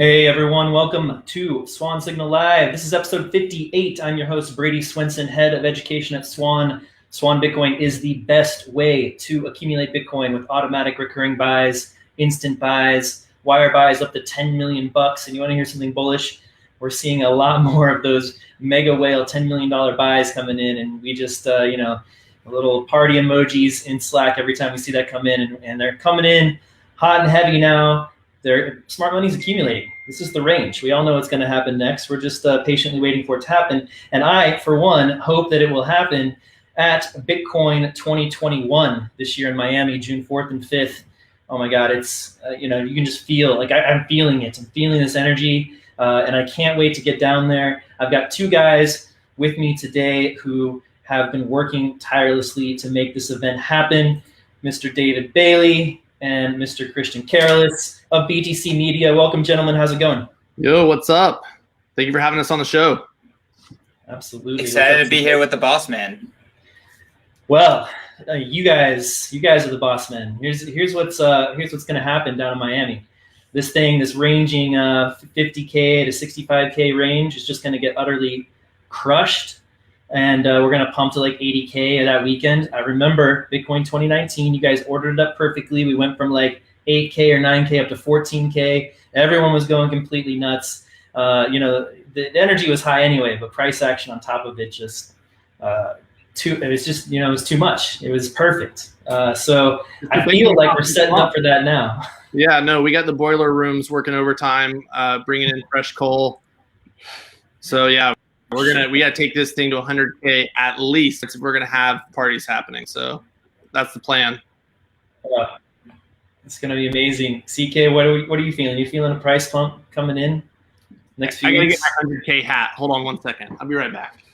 Hey everyone, welcome to Swan Signal Live. This is episode 58. I'm your host, Brady Swenson, head of education at Swan. Swan Bitcoin is the best way to accumulate Bitcoin with automatic recurring buys, instant buys, wire buys up to 10 million bucks. And you want to hear something bullish? We're seeing a lot more of those mega whale $10 million buys coming in. And we just, a little party emojis in Slack every time we see that come in. And they're coming in hot and heavy now. Their smart money's accumulating. This is the range. We all know what's going to happen next. We're just patiently waiting for it to happen. And I, for one, hope that it will happen at Bitcoin 2021 this year in Miami, June 4th and 5th. Oh my God, it's, you can just feel, like I'm feeling it. I'm feeling this energy, and I can't wait to get down there. I've got two guys with me today who have been working tirelessly to make this event happen. Mr. David Bailey and Mr. Christian Carolus of BTC Media. Welcome, gentlemen. How's it going? Yo, what's up? Thank you for having us on the show. Absolutely. Excited to be here with the boss man. Well, you guys are the boss men. Here's what's going to happen down in Miami. This ranging 50K to 65K range is just going to get utterly crushed. And we're going to pump to like 80K that weekend. I remember Bitcoin 2019, you guys ordered it up perfectly. We went from like 8K or 9K up to 14K. Everyone was going completely nuts. The energy was high anyway, but price action on top of it it was too much. It was perfect. So I feel like we're setting up for that now. Yeah, no, we got the boiler rooms working overtime, bringing in fresh coal. So yeah, we got to take this thing to 100K at least. We're going to have parties happening. So that's the plan. It's going to be amazing. CK, what are you feeling? You feeling a price pump coming in next few weeks? I got to get my 100K hat. Hold on 1 second. I'll be right back.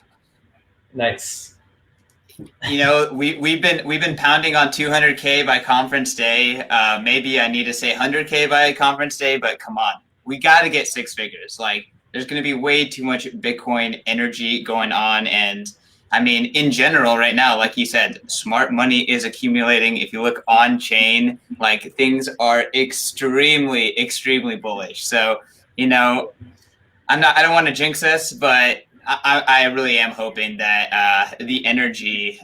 Nice. We've been pounding on 200K by conference day. Maybe I need to say 100K by conference day, but come on, we got to get six figures. Like, there's going to be way too much Bitcoin energy going on. And I mean, in general right now, like you said, smart money is accumulating. If you look on chain, like things are extremely, extremely bullish. So, I don't want to jinx this, but I really am hoping that the energy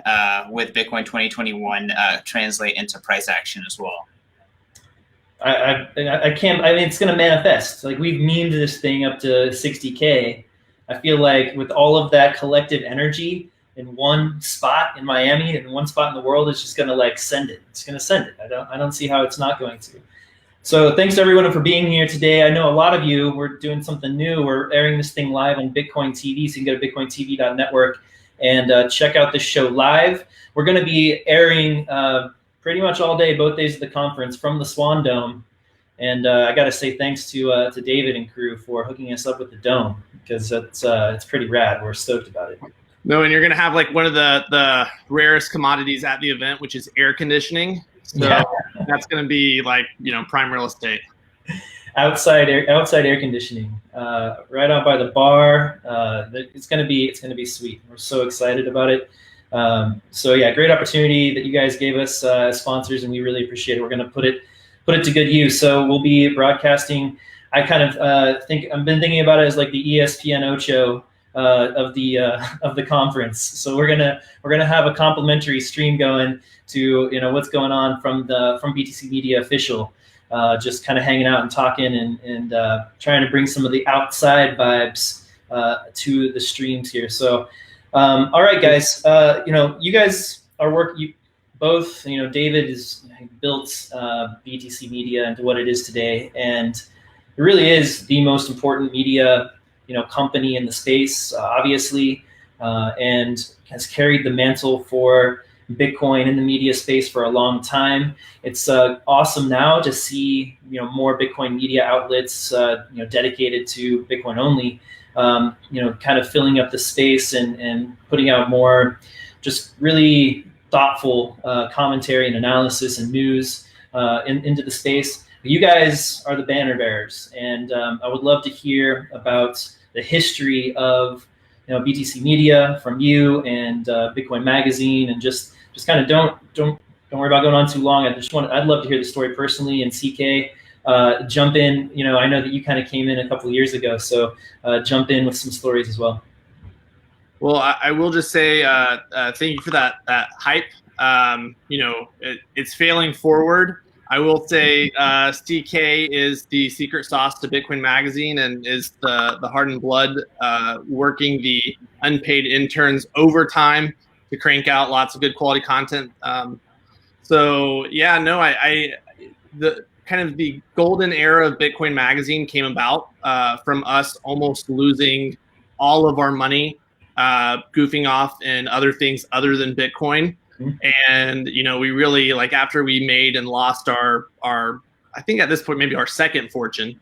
with Bitcoin 2021 translate into price action as well. It's going to manifest. Like, we've memed this thing up to 60K. I feel like with all of that collective energy in one spot in Miami and one spot in the world, it's just going to send it. It's going to send it. I don't see how it's not going to. So thanks to everyone for being here today. I know a lot of you, we're doing something new. We're airing this thing live on Bitcoin TV. So you can go to bitcointv.network and check out this show live. We're going to be airing pretty much all day, both days of the conference from the Swan Dome. And I got to say thanks to David and crew for hooking us up with the dome, because it's pretty rad. We're stoked about it. No, and you're going to have one of the rarest commodities at the event, which is air conditioning. So yeah. That's going to be prime real estate. Outside air conditioning, right out by the bar. It's going to be sweet. We're so excited about it. So yeah, great opportunity that you guys gave us as sponsors, and we really appreciate it. We're going to put it to good use. So we'll be broadcasting. I kind of I've been thinking about it as like the ESPN Ocho of the conference. So we're gonna have a complimentary stream going to what's going on from BTC Media official, just kind of hanging out and talking and trying to bring some of the outside vibes to the streams here. So all right, guys, you guys are both, David has built BTC Media into what it is today, and it really is the most important media, company in the space, obviously, and has carried the mantle for Bitcoin in the media space for a long time. It's awesome now to see, more Bitcoin media outlets, dedicated to Bitcoin only, kind of filling up the space and putting out more just really thoughtful commentary and analysis and news into the space. You guys are the banner bearers, and I would love to hear about the history of BTC Media from you and Bitcoin Magazine, and just kind of don't worry about going on too long. I'd love to hear the story personally. And CK, jump in. I know that you kind of came in a couple of years ago, so jump in with some stories as well. Well, I will just say thank you for that hype. It's failing forward. I will say CK is the secret sauce to Bitcoin Magazine and is the heart and blood working the unpaid interns overtime to crank out lots of good quality content. The kind of the golden era of Bitcoin Magazine came about from us almost losing all of our money, goofing off in other things other than Bitcoin. And, we really, like, after we made and lost our I think at this point, maybe our second fortune,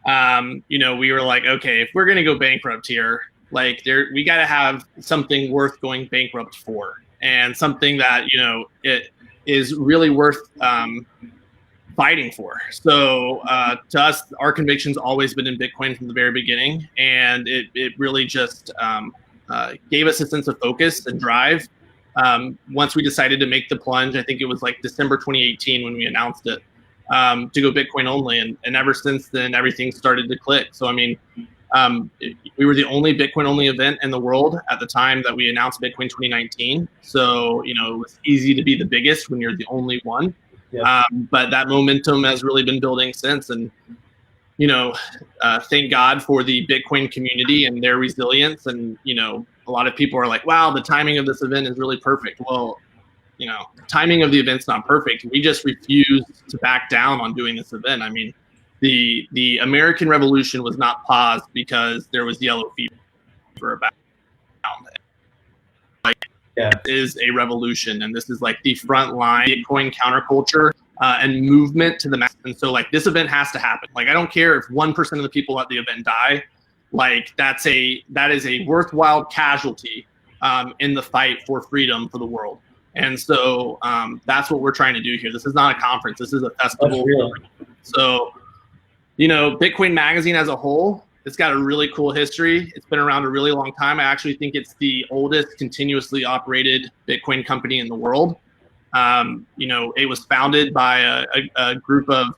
we were like, okay, if we're going to go bankrupt here, like we got to have something worth going bankrupt for, and something that, it is really worth fighting for. So to us, our conviction's always been in Bitcoin from the very beginning. And it really just gave us a sense of focus and drive. Once we decided to make the plunge, I think it was like December 2018 when we announced it, to go Bitcoin only. And ever since then, everything started to click. So, I mean, we were the only Bitcoin only event in the world at the time that we announced Bitcoin 2019. So, it was easy to be the biggest when you're the only one. Yeah. But that momentum has really been building since. And, thank God for the Bitcoin community and their resilience. And, a lot of people are like, wow, the timing of this event is really perfect. Well, the timing of the event's not perfect. We just refused to back down on doing this event. I mean, the American Revolution was not paused because there was yellow fever about. Is a revolution, and this is like the front line Bitcoin counterculture and movement to the mass. And so, like, this event has to happen. Like, I don't care if 1% of the people at the event die. Like, that is a worthwhile casualty in the fight for freedom for the world. And so that's what we're trying to do here. This is not a conference. This is a festival. So, Bitcoin Magazine as a whole, it's got a really cool history. It's been around a really long time. I actually think it's the oldest continuously operated Bitcoin company in the world. It was founded by a group of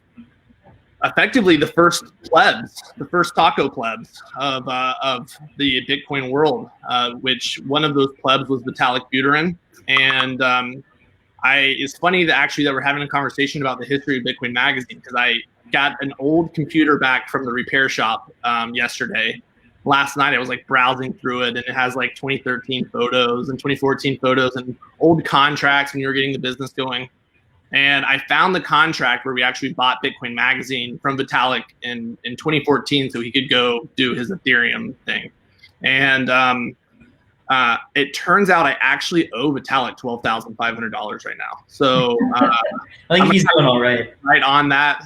effectively the first plebs, the first taco plebs of the Bitcoin world, which one of those plebs was Vitalik Buterin. And it's funny that we're having a conversation about the history of Bitcoin Magazine, because I got an old computer back from the repair shop yesterday. Last night I was like browsing through it, and it has like 2013 photos and 2014 photos and old contracts when you were getting the business going. And I found the contract where we actually bought Bitcoin Magazine from Vitalik in 2014 so he could go do his Ethereum thing. And it turns out I actually owe Vitalik $12,500 right now. So I think he's doing all right. Right on that.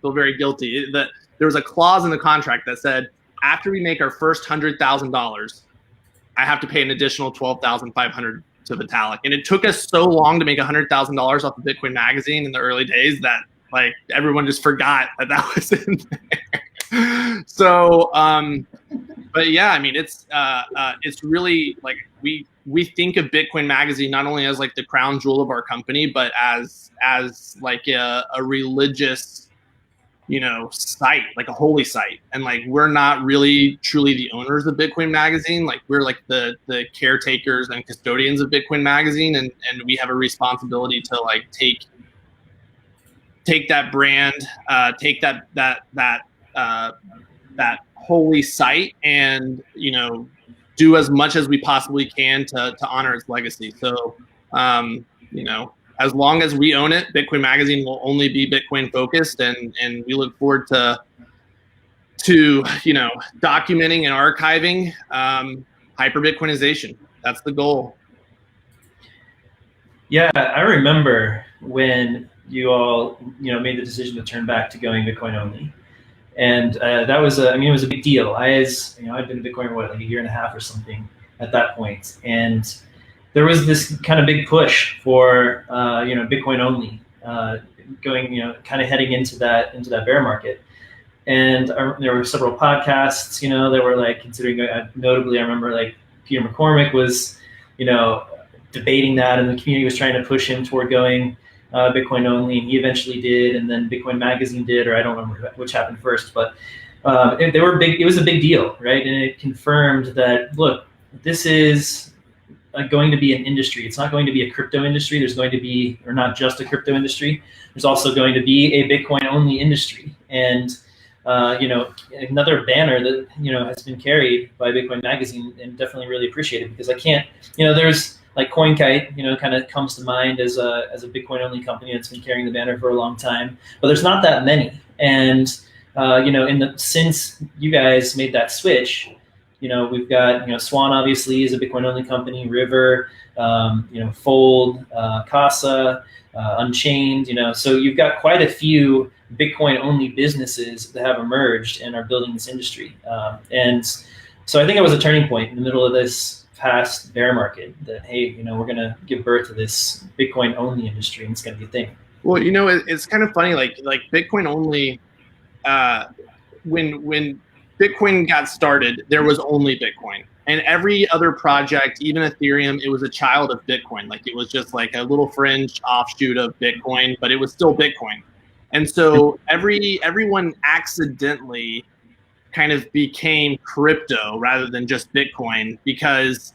Feel very guilty. There was a clause in the contract that said, after we make our first $100,000, I have to pay an additional $12,500 to Vitalik. And it took us so long to make $100,000 off of Bitcoin Magazine in the early days that like everyone just forgot that was in there. So, but yeah, I mean, it's really like we think of Bitcoin Magazine not only as like the crown jewel of our company, but as like a religious, site, like a holy site. And like, we're not really truly the owners of Bitcoin Magazine. Like, we're like the caretakers and custodians of Bitcoin Magazine. And we have a responsibility to like take that brand, take that holy site and, do as much as we possibly can to honor its legacy. So, as long as we own it, Bitcoin Magazine will only be Bitcoin focused, and we look forward to documenting and archiving hyper Bitcoinization. That's the goal. Yeah, I remember when you all made the decision to turn back to going Bitcoin only, and that was it was a big deal. I'd been Bitcoin like a year and a half or something at that point, and there was this kind of big push for Bitcoin only, going kind of heading into that bear market, and there were several podcasts that were like considering. Notably, I remember like Peter McCormick was debating that, and the community was trying to push him toward going Bitcoin only, and he eventually did, and then Bitcoin Magazine did, or I don't remember which happened first, but they were big. It was a big deal, right? And it confirmed that, look, this is going to be an industry. It's not going to be a crypto industry. There's going to be, or not just a crypto industry. There's also going to be a Bitcoin only industry. And another banner that has been carried by Bitcoin Magazine, and definitely really appreciated, because I can't, there's like CoinKite, kind of comes to mind as a Bitcoin only company that's been carrying the banner for a long time, but there's not that many. And since you guys made that switch, we've got, Swan obviously is a Bitcoin only company, River, Fold, Casa, Unchained, so you've got quite a few Bitcoin only businesses that have emerged and are building this industry. And so I think it was a turning point in the middle of this past bear market that, hey, we're going to give birth to this Bitcoin only industry, and it's going to be a thing. Well, it's kind of funny, like Bitcoin only, when Bitcoin got started, there was only Bitcoin, and every other project, even Ethereum, it was a child of Bitcoin. Like, it was just like a little fringe offshoot of Bitcoin, but it was still Bitcoin. And so everyone accidentally kind of became crypto rather than just Bitcoin, because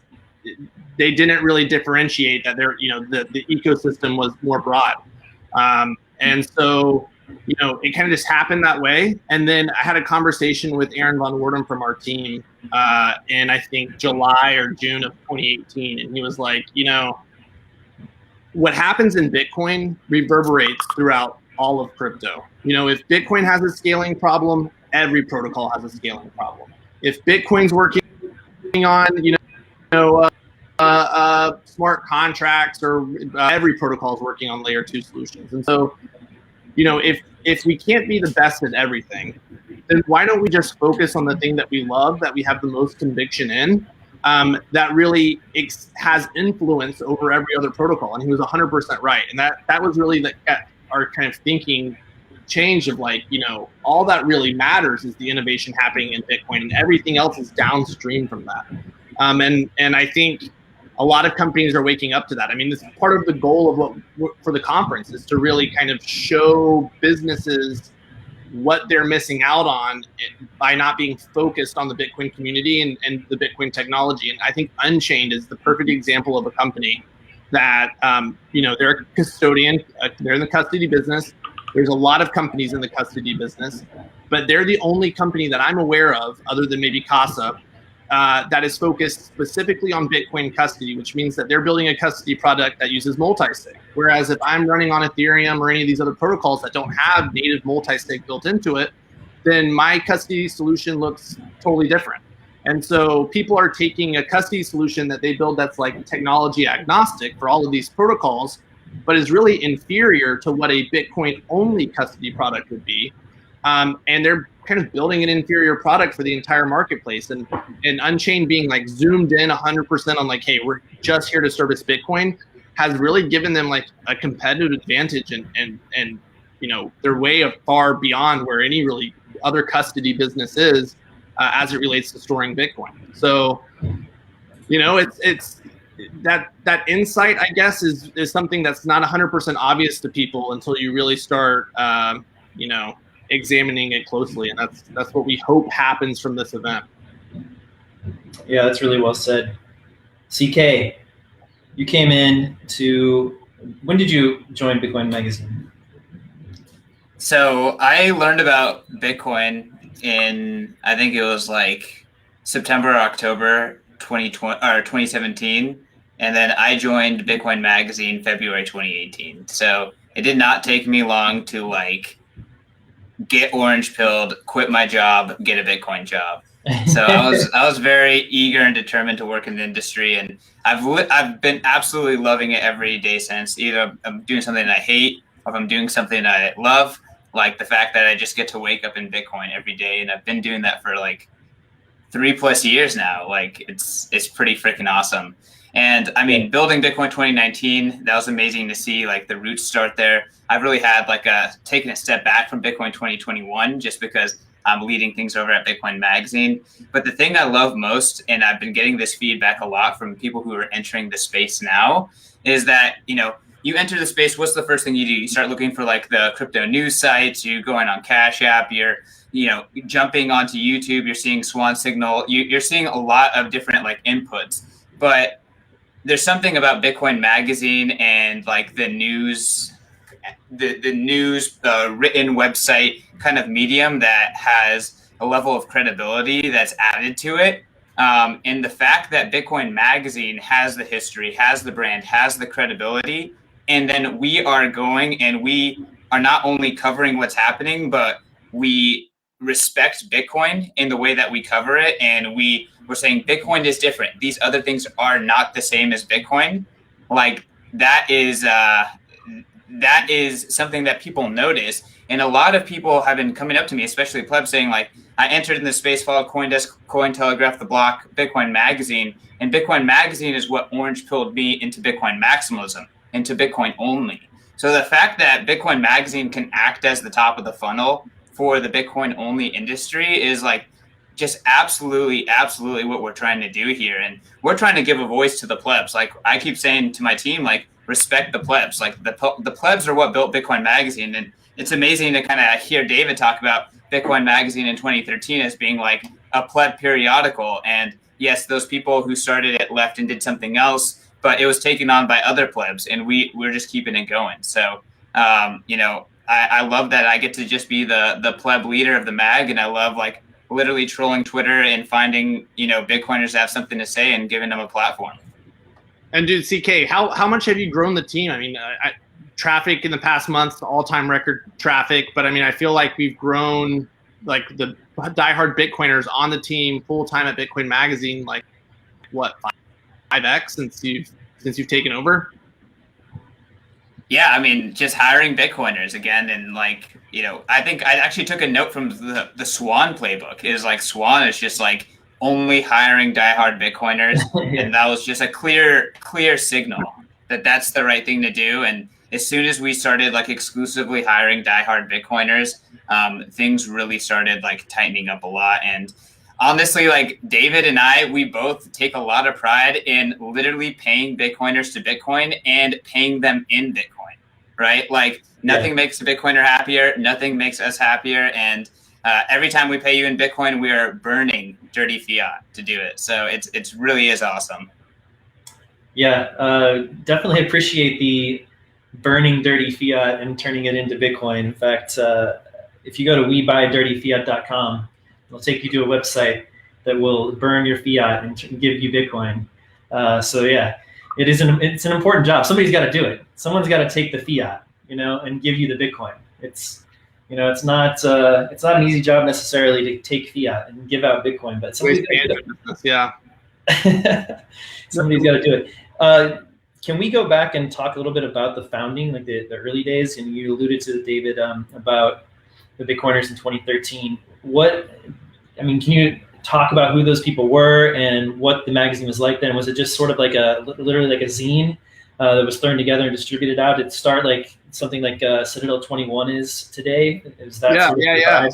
they didn't really differentiate that the ecosystem was more broad. And so, it kind of just happened that way. And then I had a conversation with Aaron Von Wardem from our team in, I think, July or June of 2018. And he was like, what happens in Bitcoin reverberates throughout all of crypto. If Bitcoin has a scaling problem, every protocol has a scaling problem. If Bitcoin's working on, smart contracts, or every protocol is working on layer 2 solutions. And so, if we can't be the best at everything, then why don't we just focus on the thing that we love, that we have the most conviction in, that really has influence over every other protocol? And he was 100% right. And that was really our kind of thinking change of, like, all that really matters is the innovation happening in Bitcoin, and everything else is downstream from that. And I think a lot of companies are waking up to that. I mean, this is part of the goal of what for the conference, is to really kind of show businesses what they're missing out on by not being focused on the Bitcoin community and the Bitcoin technology. And I think Unchained is the perfect example of a company that, they're a custodian, they're in the custody business. There's a lot of companies in the custody business, but they're the only company that I'm aware of, other than maybe Casa, that is focused specifically on Bitcoin custody, which means that they're building a custody product that uses multi-sig. Whereas if I'm running on Ethereum or any of these other protocols that don't have native multi-sig built into it, then my custody solution looks totally different. And so people are taking a custody solution that they build that's like technology agnostic for all of these protocols, but is really inferior to what a Bitcoin only custody product would be. And they're kind of building an inferior product for the entire marketplace. And Unchained being like zoomed in 100% on like, hey, we're just here to service Bitcoin, has really given them like a competitive advantage, and they're way far beyond where any really other custody business is as it relates to storing Bitcoin. So, it's that insight, I guess, is something that's not 100% obvious to people until you really start, examining it closely, and that's what we hope happens from this event. Yeah, that's really well said. CK, you came in when did you join Bitcoin Magazine? So I learned about Bitcoin in, I think it was like September or October 2017, and then I joined Bitcoin Magazine February 2018. So it did not take me long to like get orange pilled, quit my job, get a Bitcoin job. So I was very eager and determined to work in the industry, and I've been absolutely loving it every day since. Either I'm doing something that I hate, or if I'm doing something I love, like the fact that I just get to wake up in Bitcoin every day, and I've been doing that for like 3+ years now. Like it's pretty freaking awesome. And I mean, building Bitcoin 2019, that was amazing to see like the roots start there. I've really had like taken a step back from Bitcoin 2021 just because I'm leading things over at Bitcoin Magazine. But the thing I love most, and I've been getting this feedback a lot from people who are entering the space now, is that, you enter the space, what's the first thing you do? You start looking for like the crypto news sites. You go in on Cash App. You're jumping onto YouTube. You're seeing Swan Signal. You're seeing a lot of different like inputs. But there's something about Bitcoin Magazine and like the news, the news written website kind of medium that has a level of credibility that's added to it. And the fact that Bitcoin Magazine has the history, has the brand, has the credibility, and then we are going and we are not only covering what's happening, but we respect Bitcoin in the way that we cover it. And we're saying Bitcoin is different. These other things are not the same as Bitcoin. Like that is something that people notice. And a lot of people have been coming up to me, especially plebs, saying like, I entered in the space, followed CoinDesk, Cointelegraph, The Block, Bitcoin Magazine, and Bitcoin Magazine is what orange pilled me into Bitcoin maximalism, into Bitcoin only. So the fact that Bitcoin Magazine can act as the top of the funnel for the Bitcoin only industry is like just absolutely what we're trying to do here. And we're trying to give a voice to the plebs. Like I keep saying to my team, like respect the plebs. Like the plebs are what built Bitcoin Magazine. And it's amazing to kind of hear David talk about Bitcoin Magazine in 2013 as being like a pleb periodical. And yes, those people who started it left and did something else, but it was taken on by other plebs, and we're just keeping it going. So, I love that I get to just be the pleb leader of the mag, and I love like literally trolling Twitter and finding, Bitcoiners that have something to say and giving them a platform. And dude, CK, how much have you grown the team? I mean, traffic in the past month, all-time record traffic, but I mean, I feel like we've grown like the diehard Bitcoiners on the team full-time at Bitcoin Magazine, like what, 5x since you've taken over? Yeah, I mean, just hiring Bitcoiners again, and like, I think I actually took a note from the Swan playbook. Is like Swan is just like only hiring diehard Bitcoiners, yeah. And that was just a clear signal that that's the right thing to do. And as soon as we started like exclusively hiring diehard Bitcoiners, things really started like tightening up a lot. And honestly, like David and I, we both take a lot of pride in literally paying Bitcoiners to Bitcoin and paying them in Bitcoin, right? Like nothing makes a Bitcoiner happier. Nothing makes us happier. And every time we pay you in Bitcoin, we are burning dirty fiat to do it. So it's really is awesome. Yeah, definitely appreciate the burning dirty fiat and turning it into Bitcoin. In fact, if you go to webuydirtyfiat.com, it'll take you to a website that will burn your fiat and give you Bitcoin. So yeah, it's an important job. Somebody's got to do it. Someone's got to take the fiat, and give you the Bitcoin. It's not an easy job necessarily to take fiat and give out Bitcoin, but somebody's got to do it. Yeah. Somebody's got to do it. Can we go back and talk a little bit about the founding, like the early days? And you alluded to, David, about the Bitcoiners in 2013. Can you talk about who those people were and what the magazine was like then? Was it just sort of like literally like a zine that was thrown together and distributed out? Did it start like something like Citadel 21 is today? Is that yeah.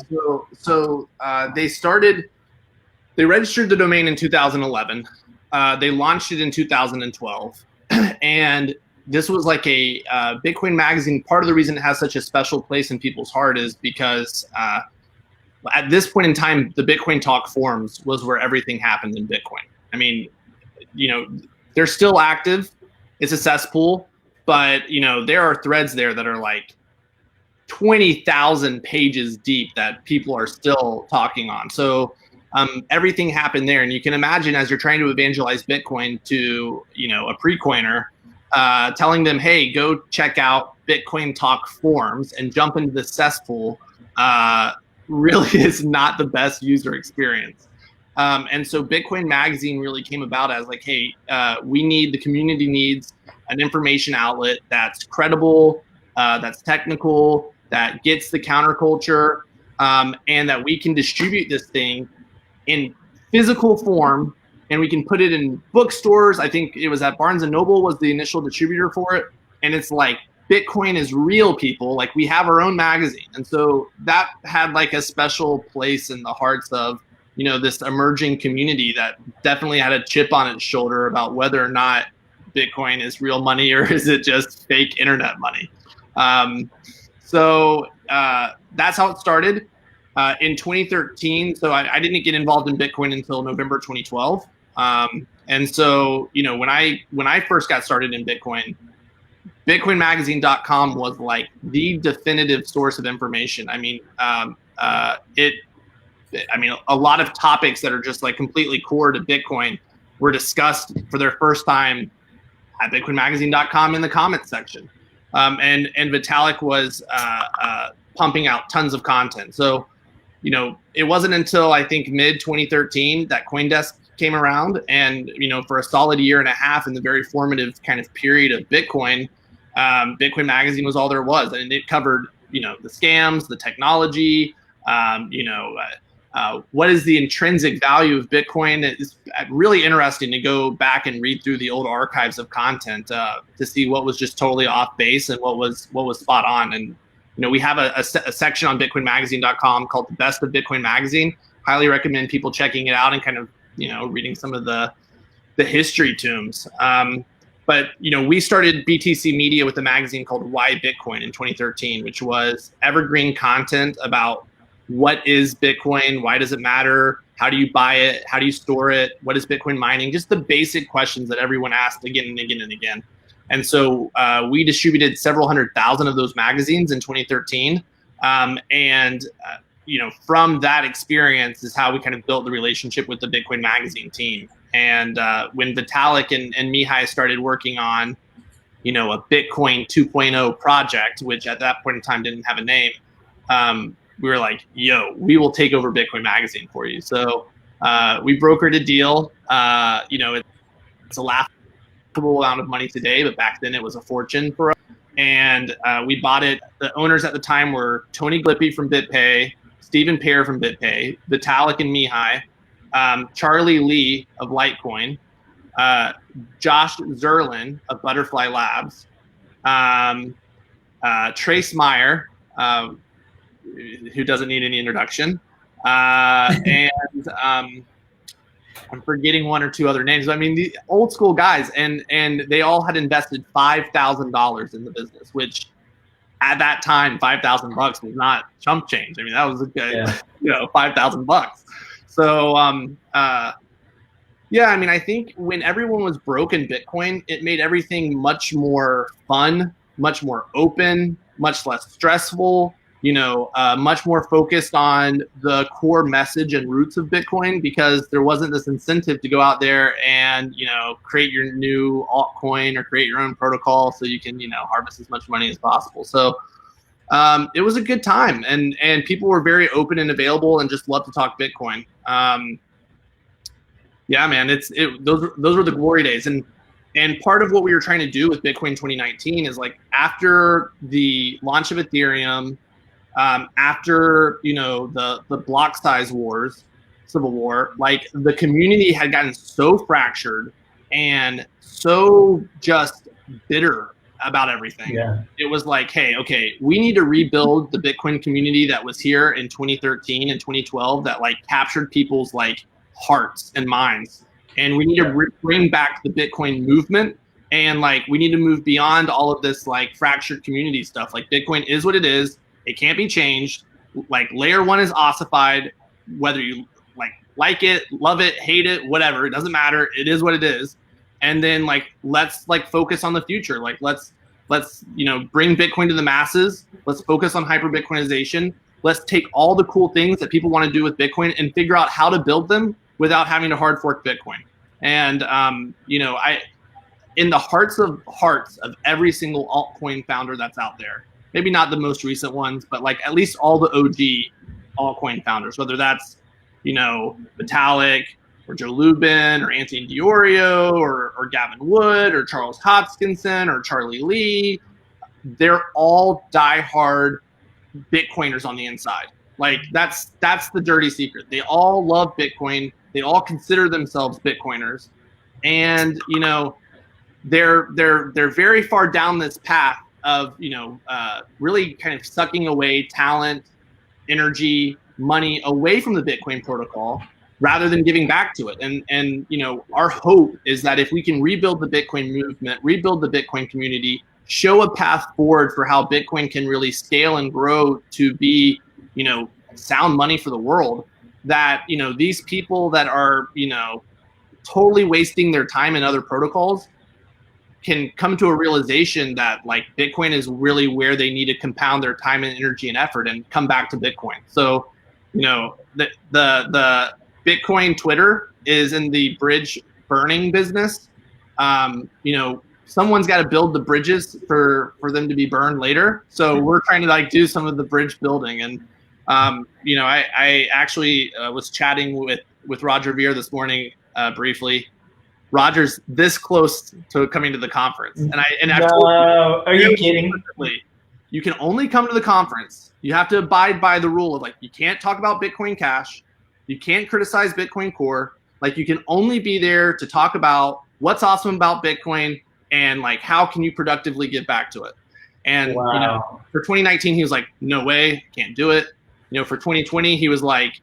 So they registered the domain in 2011. They launched it in 2012. And this was like a Bitcoin magazine. Part of the reason it has such a special place in people's heart is because at this point in time, the Bitcoin Talk forums was where everything happened in Bitcoin. I mean, they're still active. It's a cesspool, but there are threads there that are like 20,000 pages deep that people are still talking on. So everything happened there. And you can imagine as you're trying to evangelize Bitcoin to, a pre-coiner, telling them, hey, go check out Bitcoin Talk forums and jump into the cesspool really is not the best user experience. And so Bitcoin Magazine really came about as like, hey, the community needs an information outlet that's credible, that's technical, that gets the counterculture, and that we can distribute this thing in physical form, and we can put it in bookstores. I think it was at Barnes & Noble was the initial distributor for it. And it's like, Bitcoin is real, people. Like, we have our own magazine. And so that had like a special place in the hearts of, this emerging community that definitely had a chip on its shoulder about whether or not, Bitcoin is real money or is it just fake internet money? So that's how it started in 2013. So I didn't get involved in Bitcoin until November 2012. And so, you know, when I first got started in Bitcoin, BitcoinMagazine.com was like the definitive source of information. I mean, a lot of topics that are just like completely core to Bitcoin were discussed for their first time at BitcoinMagazine.com in the comments section. And Vitalik was pumping out tons of content. So, you know, it wasn't until I think mid 2013 that CoinDesk came around, and you know, for a solid year and a half in the very formative kind of period of Bitcoin, Bitcoin Magazine was all there was, and it covered, you know, the scams, the technology, what is the intrinsic value of Bitcoin. It's really interesting to go back and read through the old archives of content to see what was just totally off base and what was spot on. And you know, we have a section on BitcoinMagazine.com called the Best of Bitcoin Magazine. Highly recommend people checking it out and kind of, you know, reading some of the history tombs. But, you know, we started BTC Media with a magazine called Why Bitcoin in 2013, which was evergreen content about what is Bitcoin, why does it matter, how do you buy it, how do you store it, what is Bitcoin mining, just the basic questions that everyone asked again and again and again. And so we distributed several 100,000 of those magazines in 2013. You know, from that experience is how we kind of built the relationship with the Bitcoin Magazine team. And when Vitalik and Mihai started working on, you know, a Bitcoin 2.0 project, which at that point in time didn't have a name, we were like, yo, we will take over Bitcoin Magazine for you. So we brokered a deal. You know, it's a laughable amount of money today, but back then it was a fortune for us. And we bought it. The owners at the time were Tony Glippy from BitPay, Stephen Pear from BitPay, Vitalik and Mihai, Charlie Lee of Litecoin, Josh Zerlin of Butterfly Labs, Trace Meyer, who doesn't need any introduction, and I'm forgetting one or two other names. I mean, the old school guys, and they all had invested $5,000 in the business, which at that time, $5,000 was not chump change. I mean, that was a good, you know, $5,000. So, yeah, I mean, I think when everyone was broke in Bitcoin, it made everything much more fun, much more open, much less stressful, you know, much more focused on the core message and roots of Bitcoin, because there wasn't this incentive to go out there and, you know, create your new altcoin or create your own protocol so you can, you know, harvest as much money as possible. So it was a good time, and people were very open and available and just loved to talk Bitcoin. Yeah, man, those were the glory days. And part of what we were trying to do with Bitcoin 2019 is, like, after the launch of Ethereum, after, you know, the block size wars, civil war, like, the community had gotten so fractured and so just bitter about everything. Yeah. It was like, hey, okay, we need to rebuild the Bitcoin community that was here in 2013 and 2012 that, like, captured people's, like, hearts and minds. And we need to bring back the Bitcoin movement. And, like, we need to move beyond all of this, like, fractured community stuff. Like, Bitcoin is what it is. It can't be changed. Like, layer one is ossified, whether you like it, love it, hate it, whatever, it doesn't matter. It is what it is. And then, like, let's, like, focus on the future. Like, let's, you know, bring Bitcoin to the masses. Let's focus on hyper Bitcoinization. Let's take all the cool things that people want to do with Bitcoin and figure out how to build them without having to hard fork Bitcoin. And, you know, in the hearts of every single altcoin founder that's out there, maybe not the most recent ones, but, like, at least all the OG altcoin founders, whether that's, you know, Vitalik or Joe Lubin or Anthony Diorio or Gavin Wood or Charles Hoskinson or Charlie Lee, they're all diehard Bitcoiners on the inside. Like, that's the dirty secret. They all love Bitcoin. They all consider themselves Bitcoiners, and, you know, they're very far down this path of, you know, really kind of sucking away talent, energy, money away from the Bitcoin protocol, rather than giving back to it. And you know, our hope is that if we can rebuild the Bitcoin movement, rebuild the Bitcoin community, show a path forward for how Bitcoin can really scale and grow to be, you know, sound money for the world, that, you know, these people that are, you know, totally wasting their time in other protocols can come to a realization that like Bitcoin is really where they need to compound their time and energy and effort and come back to Bitcoin. So, you know, the Bitcoin Twitter is in the bridge burning business. You know, someone's got to build the bridges for them to be burned later. So we're trying to like do some of the bridge building. And, you know, I actually was chatting with Roger Ver this morning briefly. Roger's this close to coming to the conference. And are you kidding? You can only come to the conference. You have to abide by the rule of like, you can't talk about Bitcoin Cash. You can't criticize Bitcoin Core. Like, you can only be there to talk about what's awesome about Bitcoin and like, how can you productively give back to it? And wow. You know, for 2019, he was like, no way, can't do it. You know, for 2020, he was like,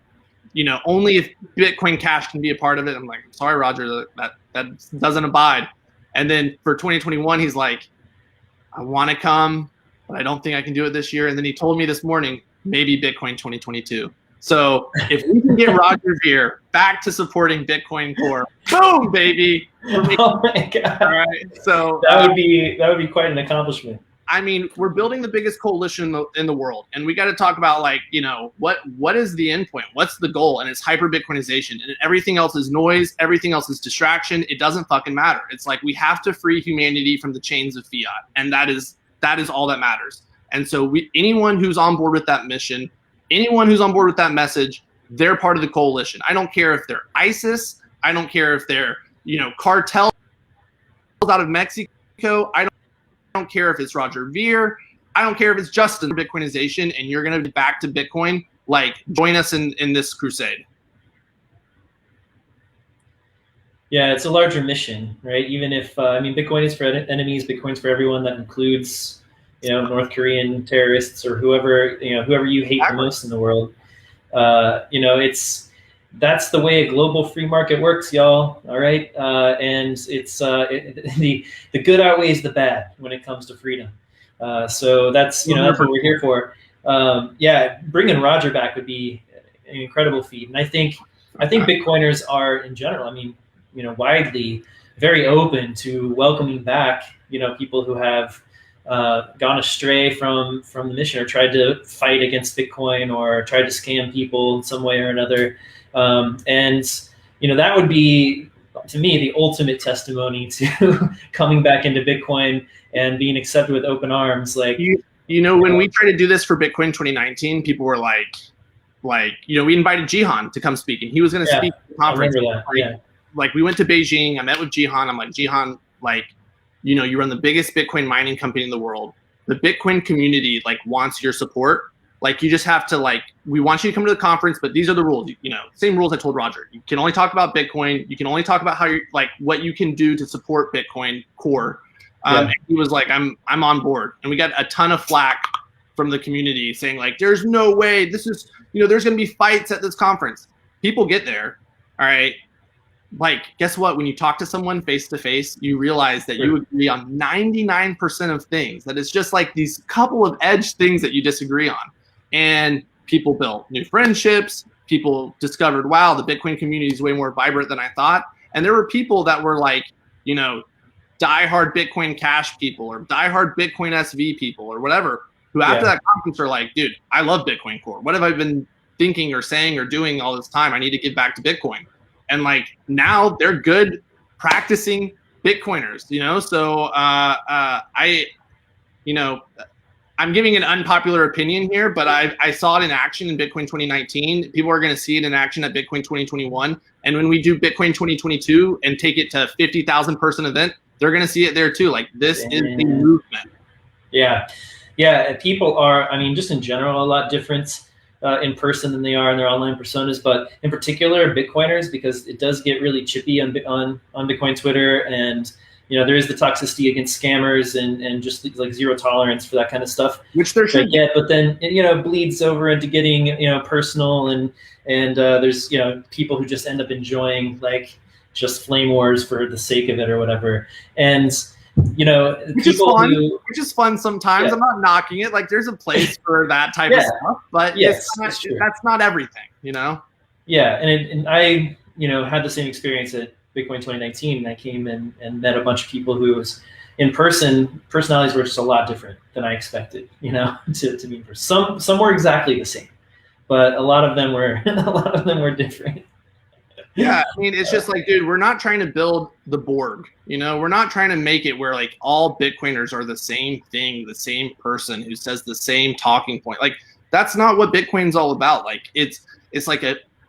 you know, only if Bitcoin Cash can be a part of it. I'm like, sorry, Roger, that doesn't abide. And then for 2021, he's like, I want to come, but I don't think I can do it this year. And then he told me this morning, maybe Bitcoin 2022. So if we can get Roger Ver back to supporting Bitcoin Core, boom, baby. Oh my God. All right. So that would be quite an accomplishment. I mean, we're building the biggest coalition in the world, and we got to talk about like, you know, what is the endpoint? What's the goal? And it's hyper Bitcoinization, and everything else is noise. Everything else is distraction. It doesn't fucking matter. It's like we have to free humanity from the chains of fiat, and that is all that matters. And so anyone who's on board with that mission, anyone who's on board with that message, they're part of the coalition. I don't care if they're ISIS. I don't care if they're, you know, cartels out of Mexico. I don't care if it's Roger Ver. I don't care if it's Justin. Bitcoinization, and you're going to be back to Bitcoin. Like, join us in this crusade. Yeah, it's a larger mission, right? Even if, I mean, Bitcoin is for enemies, Bitcoin's for everyone. That includes, you know, North Korean terrorists or whoever you hate the most in the world. You know, that's the way a global free market works, y'all. All right, and it's the good outweighs the bad when it comes to freedom. So that's that's what we're here for. Yeah, bringing Roger back would be an incredible feat, and I think Bitcoiners are in general, I mean, you know, widely very open to welcoming back, you know, people who have gone astray from the mission or tried to fight against Bitcoin or tried to scam people in some way or another. And, you know, that would be, to me, the ultimate testimony to coming back into Bitcoin and being accepted with open arms. Like, you know, when we tried to do this for Bitcoin 2019, people were like, you know, we invited Jihan to come speak, and he was going to speak at the conference. I remember that. Like, we went to Beijing. I met with Jihan. I'm like, Jihan, like, you know, you run the biggest Bitcoin mining company in the world. The Bitcoin community, like, wants your support. Like, you just have to, like, we want you to come to the conference, but these are the rules. You know, same rules I told Roger. You can only talk about Bitcoin. You can only talk about how you're, like, what you can do to support Bitcoin Core. And he was like, I'm on board. And we got a ton of flack from the community saying, like, there's no way this is, you know, there's going to be fights at this conference. People get there. All right. Like, guess what? When you talk to someone face to face, you realize that you agree on 99% of things. That it's just like these couple of edge things that you disagree on. And people built new friendships. People discovered, wow, the Bitcoin community is way more vibrant than I thought. And there were people that were like, you know, diehard Bitcoin Cash people or diehard Bitcoin SV people or whatever, who after that conference are like, dude, I love Bitcoin Core. What have I been thinking or saying or doing all this time? I need to give back to Bitcoin. And like, now they're good practicing Bitcoiners, you know? So you know, I'm giving an unpopular opinion here, but I saw it in action in Bitcoin 2019. People are going to see it in action at Bitcoin 2021. And when we do Bitcoin 2022 and take it to 50,000 person event, they're going to see it there too. Like, this is the movement. Yeah. Yeah. People are, I mean, just in general, a lot different in person than they are in their online personas, but in particular Bitcoiners, because it does get really chippy on Bitcoin Twitter. And there is the toxicity against scammers and just like zero tolerance for that kind of stuff, which there should get. But then it bleeds over into getting personal, and there's people who just end up enjoying like just flame wars for the sake of it or whatever, and which is fun sometimes. I'm not knocking it. Like there's a place for that type of stuff, but that's not everything, Yeah, and I had the same experience at Bitcoin 2019, and I came in and met a bunch of people who was in person. Personalities were just a lot different than I expected, to be in person. Some were exactly the same, but a lot of them were different. Yeah, I mean, it's just like, dude, we're not trying to build the Borg, we're not trying to make it where like all Bitcoiners are the same thing, the same person who says the same talking point. Like that's not what Bitcoin's all about. Like it's like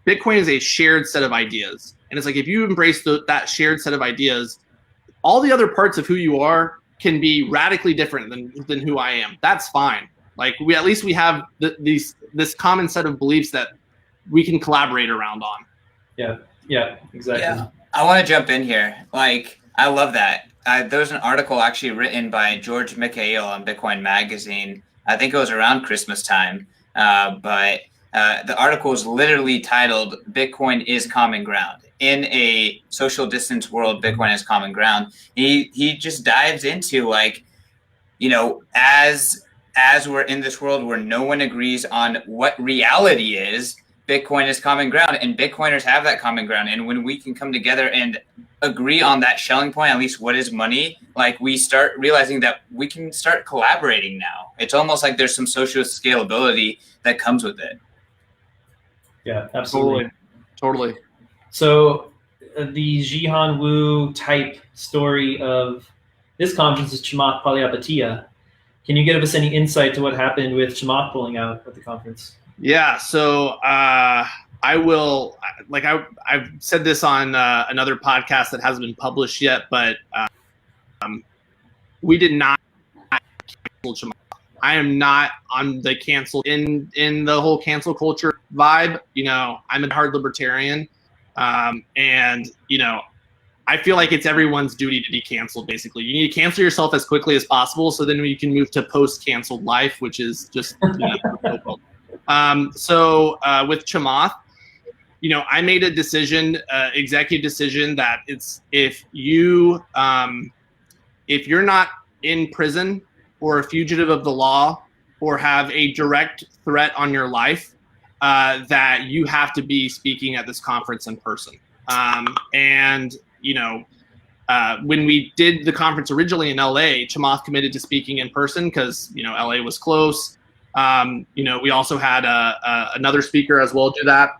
Bitcoin is a shared set of ideas. And it's like, if you embrace that shared set of ideas, all the other parts of who you are can be radically different than who I am. That's fine. Like at least we have this common set of beliefs that we can collaborate around on. Yeah, exactly. Yeah. I want to jump in here. Like, I love that. There's an article actually written by George Mikhail on Bitcoin Magazine. I think it was around Christmas time. But the article is literally titled "Bitcoin is Common Ground." In a social distance world, Bitcoin is common ground. He just dives into like, as we're in this world where no one agrees on what reality is, Bitcoin is common ground, and Bitcoiners have that common ground. And when we can come together and agree on that Schelling point, at least what is money, like we start realizing that we can start collaborating now. It's almost like there's some social scalability that comes with it. Yeah, absolutely. Totally. So the Jihan Wu type story of this conference is Chamath Palihapitiya. Can you give us any insight to what happened with Chamath pulling out at the conference? Yeah, so I will, like I've said this on another podcast that hasn't been published yet, but we did not cancel Chamath. I am not on the cancel in the whole cancel culture vibe. I'm a hard libertarian, and I feel like it's everyone's duty to be canceled. Basically, you need to cancel yourself as quickly as possible, so then you can move to post-canceled life, which is just So with Chamath, I made a decision, executive decision, that it's if you're not in prison or a fugitive of the law or have a direct threat on your life, that you have to be speaking at this conference in person. When we did the conference originally in LA, Chamath committed to speaking in person because, LA was close. We also had another speaker as well do that.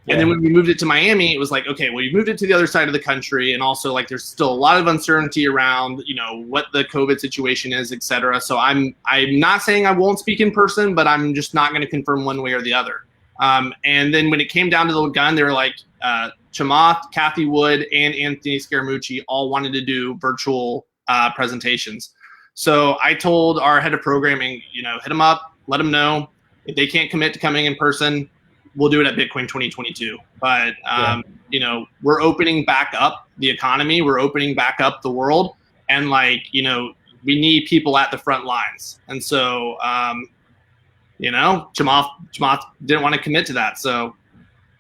And then when we moved it to Miami, it was like, okay, well, you moved it to the other side of the country. And also like, there's still a lot of uncertainty around, what the COVID situation is, et cetera. So I'm not saying I won't speak in person, but I'm just not going to confirm one way or the other. And then when it came down to the gun, they were like, Chamath, Kathy Wood, and Anthony Scaramucci all wanted to do virtual presentations. So I told our head of programming, hit them up, let them know. If they can't commit to coming in person, we'll do it at Bitcoin 2022. But, we're opening back up the economy. We're opening back up the world. And we need people at the front lines. And so, Chamath didn't want to commit to that. So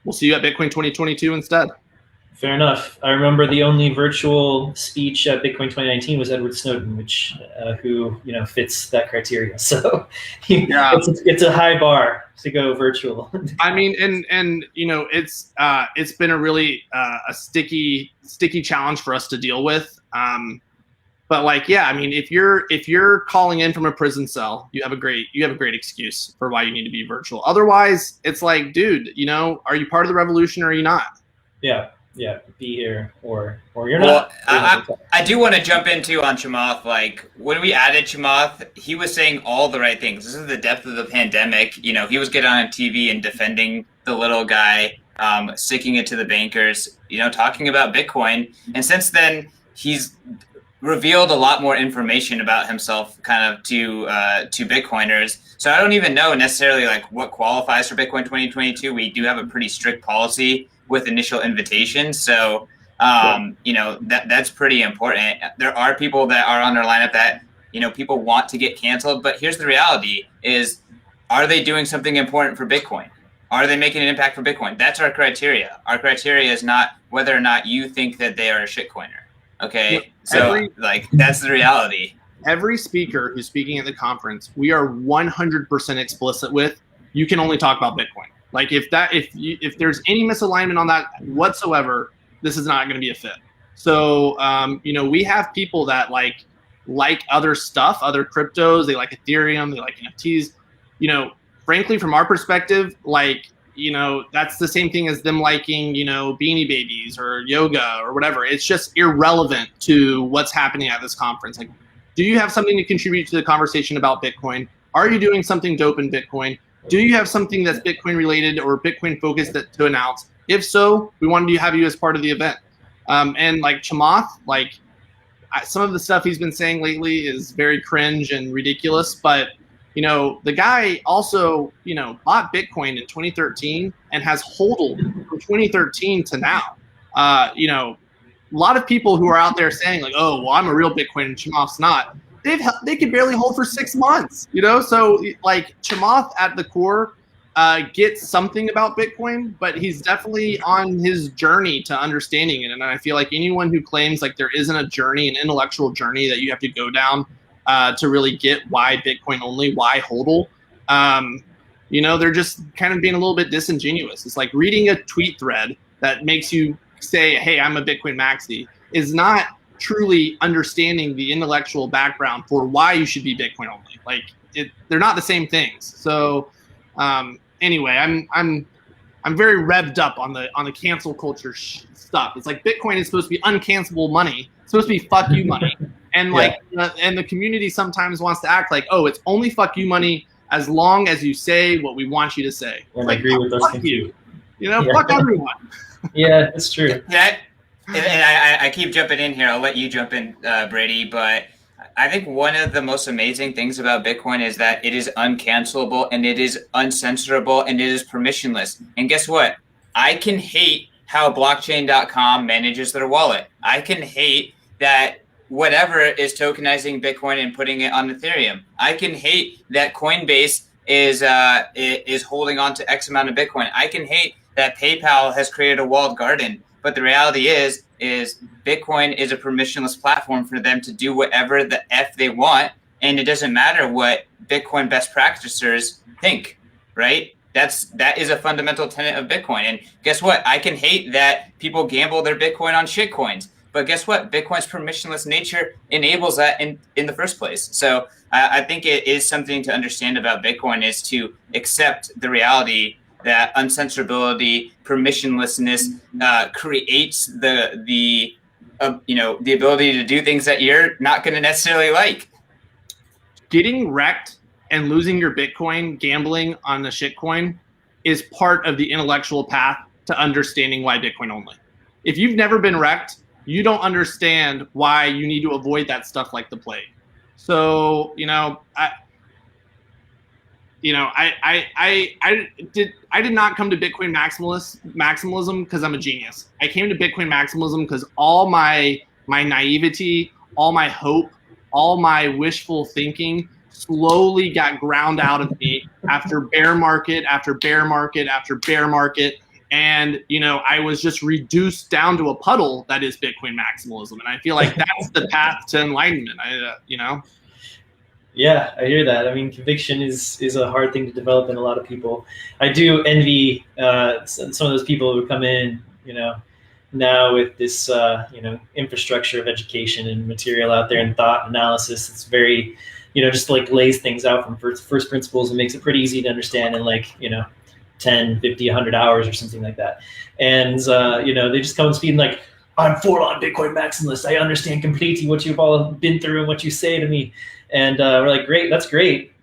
we'll see you at Bitcoin 2022 instead. Fair enough. I remember the only virtual speech at Bitcoin 2019 was Edward Snowden, which who fits that criteria. So it's a high bar to go virtual. I mean, and it's been a really a sticky challenge for us to deal with. But if you're calling in from a prison cell, you have a great excuse for why you need to be virtual. Otherwise, it's like, dude, are you part of the revolution or are you not? Yeah, be here or you're not. I do want to jump into on Chamath. Like when we added Chamath, he was saying all the right things. This is the depth of the pandemic. He was getting on TV and defending the little guy, sticking it to the bankers. Talking about Bitcoin. And since then, he's revealed a lot more information about himself, kind of to Bitcoiners. So I don't even know necessarily like what qualifies for Bitcoin 2022. We do have a pretty strict policy with initial invitations. So That's pretty important. There are people that are on their lineup that, people want to get canceled, but here's the reality is, are they doing something important for Bitcoin? Are they making an impact for Bitcoin? That's our criteria. Our criteria is not whether or not you think that they are a shitcoiner. Okay. So that's the reality. Every speaker who's speaking at the conference, we are 100% explicit with, you can only talk about Bitcoin. Like if there's any misalignment on that whatsoever, this is not going to be a fit. So, we have people that like other stuff, other cryptos, they like Ethereum, they like NFTs, frankly, from our perspective, that's the same thing as them liking, Beanie Babies or yoga or whatever. It's just irrelevant to what's happening at this conference. Like, do you have something to contribute to the conversation about Bitcoin? Are you doing something dope in Bitcoin? Do you have something that's Bitcoin related or Bitcoin focused to announce? If so, we wanted to have you as part of the event. And like Chamath, some of the stuff he's been saying lately is very cringe and ridiculous, but the guy also, bought Bitcoin in 2013 and has hodled from 2013 to now. A lot of people who are out there saying like, oh, well, I'm a real Bitcoin and Chamath's not. They could barely hold for 6 months, So like Chamath at the core gets something about Bitcoin, but he's definitely on his journey to understanding it. And I feel like anyone who claims like there isn't a journey, an intellectual journey that you have to go down to really get why Bitcoin only, why hodl, they're just kind of being a little bit disingenuous. It's like reading a tweet thread that makes you say, hey, I'm a Bitcoin maxi, is not truly understanding the intellectual background for why you should be Bitcoin only. Like they're not the same things. So anyway, I'm very revved up on the cancel culture stuff. It's like Bitcoin is supposed to be uncancelable money. It's supposed to be fuck you money. And and the community sometimes wants to act like, oh, it's only fuck you money as long as you say what we want you to say. And I agree with those fuck things you. Fuck everyone. Yeah, that's true. And I keep jumping in here. I'll let you jump in, Brady. But I think one of the most amazing things about Bitcoin is that it is uncancelable and it is uncensorable and it is permissionless. And guess what? I can hate how blockchain.com manages their wallet. I can hate that whatever is tokenizing Bitcoin and putting it on Ethereum. I can hate that Coinbase is holding on to X amount of Bitcoin. I can hate that PayPal has created a walled garden. But the reality is Bitcoin is a permissionless platform for them to do whatever the F they want. And it doesn't matter what Bitcoin best practitioners think, right? That is a fundamental tenet of Bitcoin. And guess what? I can hate that people gamble their Bitcoin on shitcoins. But guess what? Bitcoin's permissionless nature enables that in the first place. So I think it is something to understand about Bitcoin is to accept the reality that uncensorability, permissionlessness creates the ability to do things that you're not going to necessarily like. Getting wrecked and losing your Bitcoin gambling on the shitcoin is part of the intellectual path to understanding why Bitcoin only. If you've never been wrecked, you don't understand why you need to avoid that stuff like the plague. So, I did not come to Bitcoin maximalism because I'm a genius. I came to Bitcoin maximalism because all my naivety, all my hope, all my wishful thinking slowly got ground out of me after bear market after bear market after bear market. And, I was just reduced down to a puddle that is Bitcoin maximalism. And I feel like that's the path to enlightenment, Yeah, I hear that. I mean, conviction is a hard thing to develop in a lot of people. I do envy some of those people who come in, now with this, infrastructure of education and material out there and thought analysis. It's very, just like lays things out from first principles and makes it pretty easy to understand in 10, 50, 100 hours or something like that. And, they just come and speak like, I'm full-on Bitcoin maximalist. I understand completely what you've all been through and what you say to me. And we're like, great, that's great.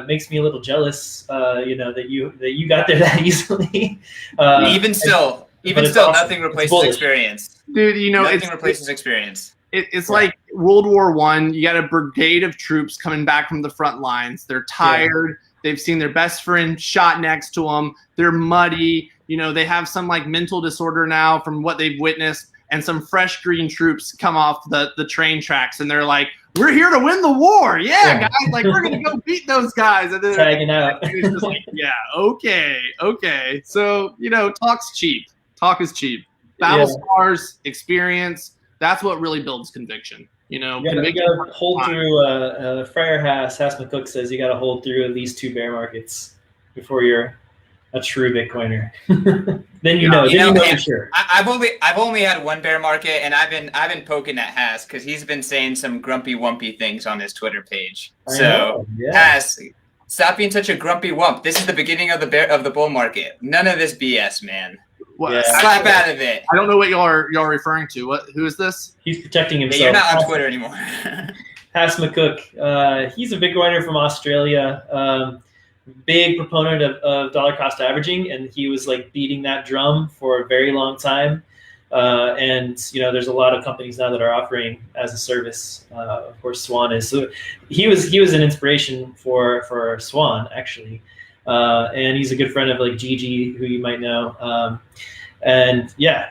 Makes me a little jealous, that you got there that easily. Even still, awesome. Nothing replaces experience. Dude, nothing replaces experience. It's like World War I. You got a brigade of troops coming back from the front lines. They're tired. Yeah. They've seen their best friend shot next to them. They're muddy. They have some like mental disorder now from what they've witnessed. and some fresh green troops come off the train tracks, and they're like, "We're here to win the war, yeah, guys! Like we're gonna go beat those guys." And then tagging out. it's just like, yeah, okay. So talk's cheap. Talk is cheap. Battle scars, experience. That's what really builds conviction. You gotta hold through. Friar Haas McCook says you gotta hold through at least 2 bear markets before you're a true Bitcoiner. Then you know for sure. I've only had 1 bear market, and I've been poking at Haas because he's been saying some grumpy wumpy things on his Twitter page. Haas, stop being such a grumpy wump. This is the beginning of the bull market. None of this BS, man. Slap out of it. I don't know what y'all are referring to. Who is this? He's protecting himself. You're not on Twitter anymore. Haas McCook. He's a Bitcoiner from Australia. Big proponent of dollar cost averaging, and he was like beating that drum for a very long time. And there's a lot of companies now that are offering as a service. Of course, Swan is. So he was an inspiration for Swan actually. And he's a good friend of like Gigi, who you might know.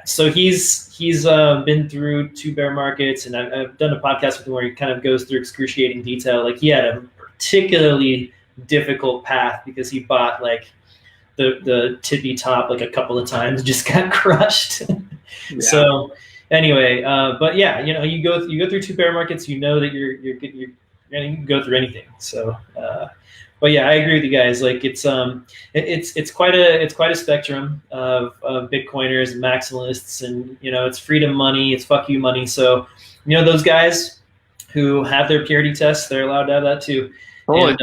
So he's been through 2 bear markets, and I've done a podcast with him where he kind of goes through excruciating detail. Like he had a particularly difficult path because he bought like the tippy top like a couple of times, just got crushed. So anyway, but yeah, you go through 2 bear markets, that you're going to go through anything. So. But yeah, I agree with you guys. Like it's quite a spectrum of Bitcoiners and maximalists, and it's freedom money, it's fuck you money. So those guys who have their purity tests, they're allowed to have that too. And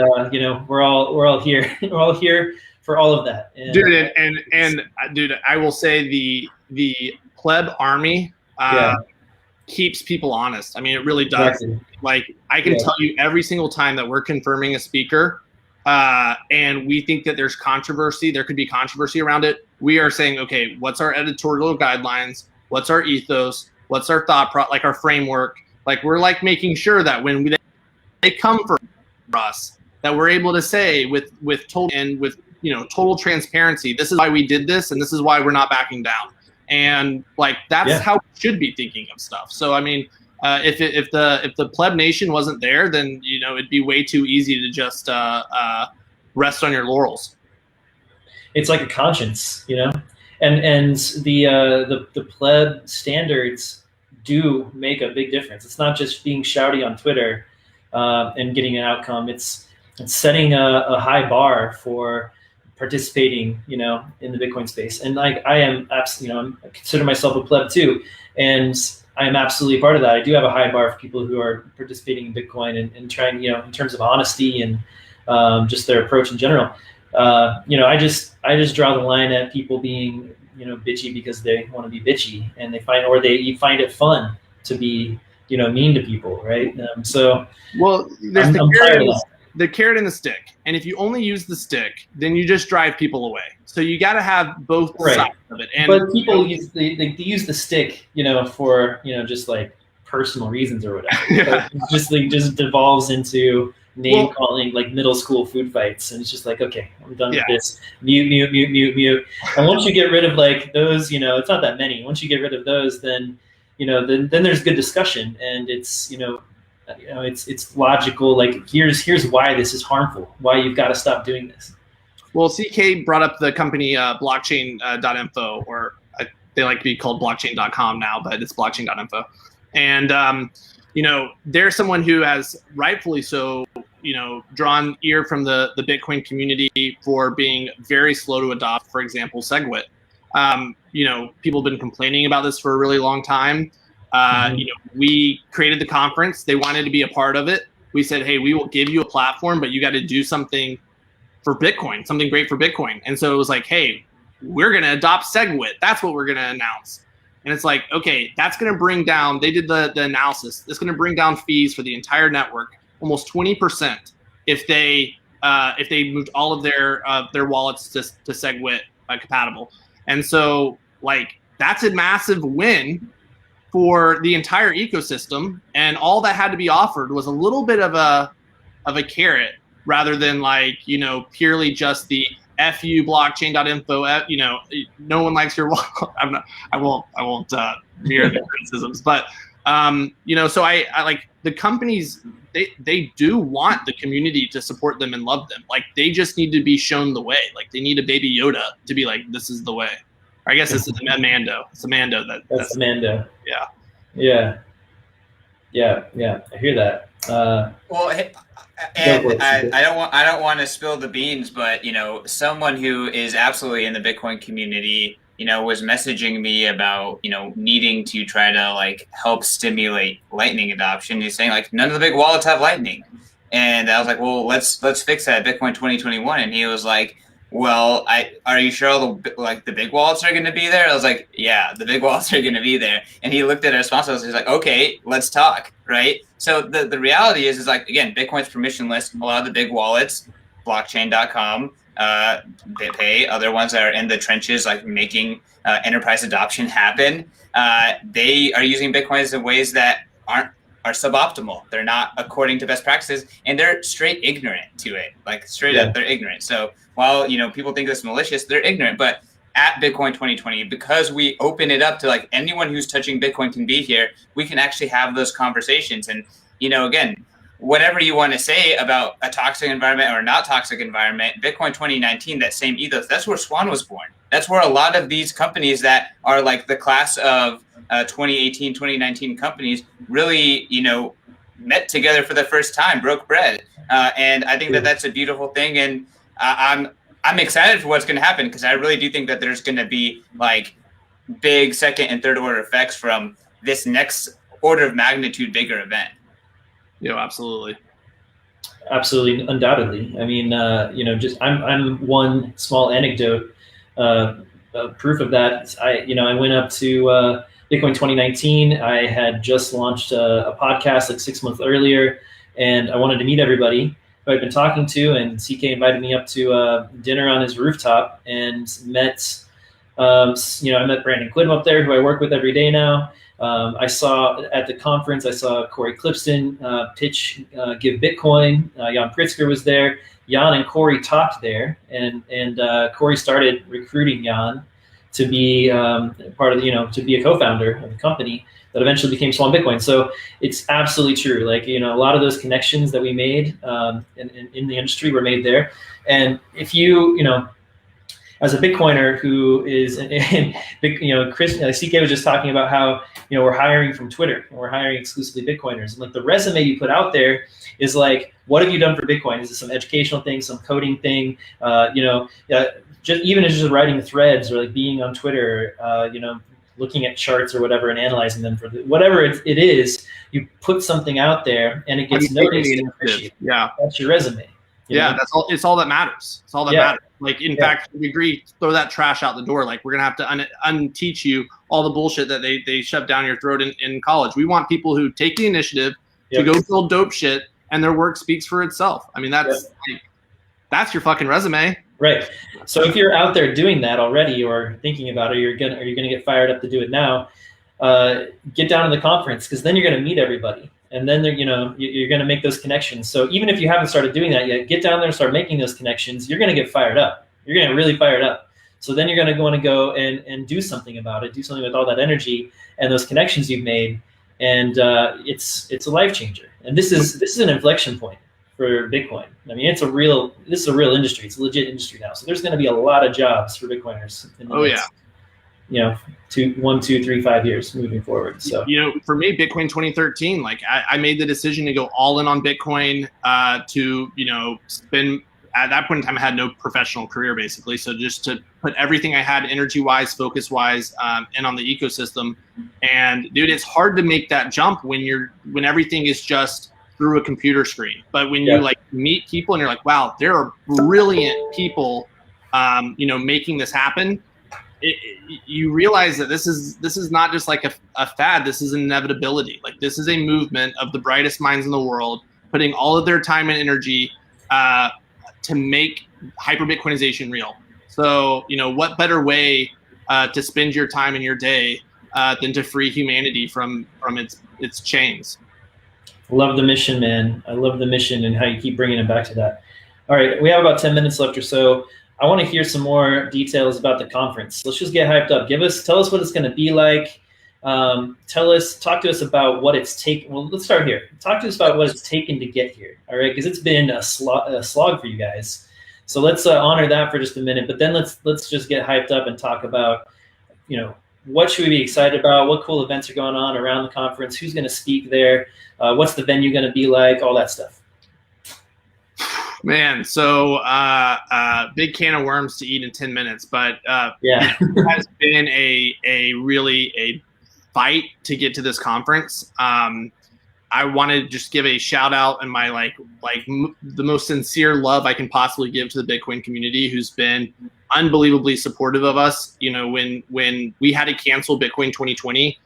we're all here. We're all here for all of that. And, dude, I will say the pleb army keeps people honest. I mean, it really does. Exactly. Like I can tell you every single time that we're confirming a speaker. And we think that there could be controversy around it. We are saying, okay, what's our editorial guidelines? What's our ethos? What's our thought like our framework? Like we're like making sure that when they come for us, that we're able to say with total transparency, this is why we did this, and this is why we're not backing down. And like that's how we should be thinking of stuff. So I mean. If the pleb nation wasn't there, then it'd be way too easy to just rest on your laurels. It's like a conscience, and the pleb standards do make a big difference. It's not just being shouty on Twitter and getting an outcome. It's setting a high bar for participating, in the Bitcoin space. And like I am absolutely, I consider myself a pleb too, and I am absolutely a part of that. I do have a high bar for people who are participating in Bitcoin and trying, in terms of honesty and just their approach in general. I just draw the line at people being, bitchy because they want to be bitchy, and you find it fun to be, mean to people, right? There's the carrot and the stick. And if you only use the stick, then you just drive people away. So you got to have both sides of it. But people use the stick, for just like personal reasons or whatever. It just devolves into name calling, like middle school food fights, and it's just like, okay, I'm done with this. Mute. And once you get rid of like those, it's not that many. Once you get rid of those, then then there's good discussion, and it's it's logical. Like here's why this is harmful. Why you've got to stop doing this. Well, CK brought up the company blockchain.info, or they like to be called blockchain.com now, but it's blockchain.info. And, there's someone who has rightfully so, drawn ear from the Bitcoin community for being very slow to adopt, for example, SegWit. People have been complaining about this for a really long time. We created the conference. They wanted to be a part of it. We said, hey, we will give you a platform, but you got to do something for Bitcoin, something great for Bitcoin. And so it was like, hey, we're going to adopt SegWit. That's what we're going to announce. And it's like, okay, that's going to bring down, they did the analysis. It's going to bring down fees for the entire network, almost 20% if they moved all of their wallets to SegWit compatible. And so like, that's a massive win for the entire ecosystem. And all that had to be offered was a little bit of a carrot, rather than like, purely just the fu blockchain.info. No one likes your wallet. I won't mirror the criticisms, but so I like the companies. They do want the community to support them and love them. Like they just need to be shown the way. Like they need a baby Yoda to be like, this is the way. Or I guess this is Amando. It's Amando. That's Amando. Yeah. Yeah. I hear that. Well, and I don't want to spill the beans, but someone who is absolutely in the Bitcoin community, was messaging me about, needing to try to like help stimulate Lightning adoption. He's saying like none of the big wallets have Lightning, and I was like, well, let's fix that at Bitcoin 2021. And he was like, well, are you sure all the big wallets are going to be there? I was like, yeah, the big wallets are going to be there. And he looked at our sponsors. He's like, okay, let's talk, right? So the reality is like, again, Bitcoin's permissionless. A lot of the big wallets, blockchain.com, BitPay, other ones that are in the trenches, like making enterprise adoption happen. They are using Bitcoins in ways that are suboptimal. They're not according to best practices, and they're straight ignorant to it. Like straight up, they're ignorant. So while people think this malicious, they're ignorant. But at Bitcoin 2020, because we open it up to like anyone who's touching Bitcoin can be here, we can actually have those conversations. And again, whatever you want to say about a toxic environment or not toxic environment, Bitcoin 2019, that same ethos, that's where Swan was born. That's where a lot of these companies that are like the class of 2018, 2019 companies really, met together for the first time, broke bread. And I think that that's a beautiful thing. And I'm excited for what's going to happen, because I really do think that there's going to be like big second and third order effects from this next order of magnitude bigger event. Absolutely. Absolutely, undoubtedly. I mean, I'm one small anecdote, proof of that. I went up to Bitcoin 2019. I had just launched a podcast like 6 months earlier, and I wanted to meet everybody who I'd been talking to, and CK invited me up to dinner on his rooftop and met, I met Brandon Quiddim up there, who I work with every day now. I saw at the conference, I saw Corey Clipston pitch Give Bitcoin. Jan Pritzker was there. Jan and Corey talked there, and Corey started recruiting Jan to be part of to be a co-founder of the company that eventually became Swan Bitcoin. So it's absolutely true. Like a lot of those connections that we made in the industry were made there. And if as a Bitcoiner who is, Chris, CK was just talking about how, we're hiring from Twitter and we're hiring exclusively Bitcoiners. And like the resume you put out there is like, what have you done for Bitcoin? Is it some educational thing, some coding thing? Just writing threads or like being on Twitter, looking at charts or whatever and analyzing them for whatever it is, you put something out there and it gets noticed. Yeah. That's your resume. That's all. It's all that matters. It's all that matters. Like, in fact, we agree, throw that trash out the door. Like, we're going to have to unteach you all the bullshit that they shove down your throat in college. We want people who take the initiative to go build dope shit, and their work speaks for itself. I mean, that's your fucking resume. Right. So if you're out there doing that already or thinking about it, are you gonna get fired up to do it now? Get down to the conference, because then you're going to meet everybody. And then you're going to make those connections. So even if you haven't started doing that yet, get down there and start making those connections. You're going to get fired up. You're going to really fired up. So then you're going to want to go and do something about it. Do something with all that energy and those connections you've made. And it's a life changer. And this is an inflection point for Bitcoin. I mean, this is a real industry. It's a legit industry now. So there's going to be a lot of jobs for Bitcoiners. In the next, 1, 2, 3, 5 years moving forward. So for me, Bitcoin 2013, like I made the decision to go all in on Bitcoin, to spend. At that point in time, I had no professional career, basically. So just to put everything I had, energy-wise, focus-wise, in on the ecosystem. And dude, it's hard to make that jump when everything is just through a computer screen. But when you like meet people and you're like, wow, there are brilliant people, making this happen. You realize that this is not just like a fad. This is an inevitability. Like, this is a movement of the brightest minds in the world putting all of their time and energy to make hyper Bitcoinization real. So what better way to spend your time and your day than to free humanity from its chains. Love the mission, man. I love the mission and how you keep bringing it back to that. All right, we have about 10 minutes left or so. I want to hear some more details about the conference. Let's just get hyped up. Tell us what it's going to be like. Talk to us about what it's taken. Well, let's start here. Talk to us about what it's taken to get here. All right, because it's been a slog for you guys. So let's honor that for just a minute. But then let's just get hyped up and talk about, what should we be excited about? What cool events are going on around the conference? Who's going to speak there? What's the venue going to be like? All that stuff. Man, so big can of worms to eat in 10 minutes, but yeah, it has been a fight to get to this conference. I want to just give a shout out and my the most sincere love I can possibly give to the Bitcoin community, who's been unbelievably supportive of us. When we had to cancel Bitcoin 2020,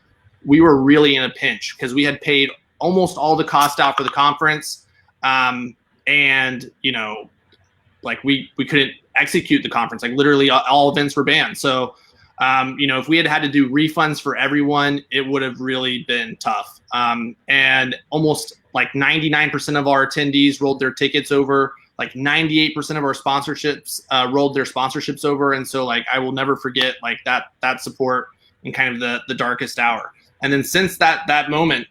we were really in a pinch because we had paid almost all the cost out for the conference. And we couldn't execute the conference. Like literally all events were banned. So, if we had to do refunds for everyone, it would have really been tough. And almost 99% of our attendees rolled their tickets over. 98% of our sponsorships rolled their sponsorships over. And so I will never forget that support in kind of the darkest hour. And then since that moment,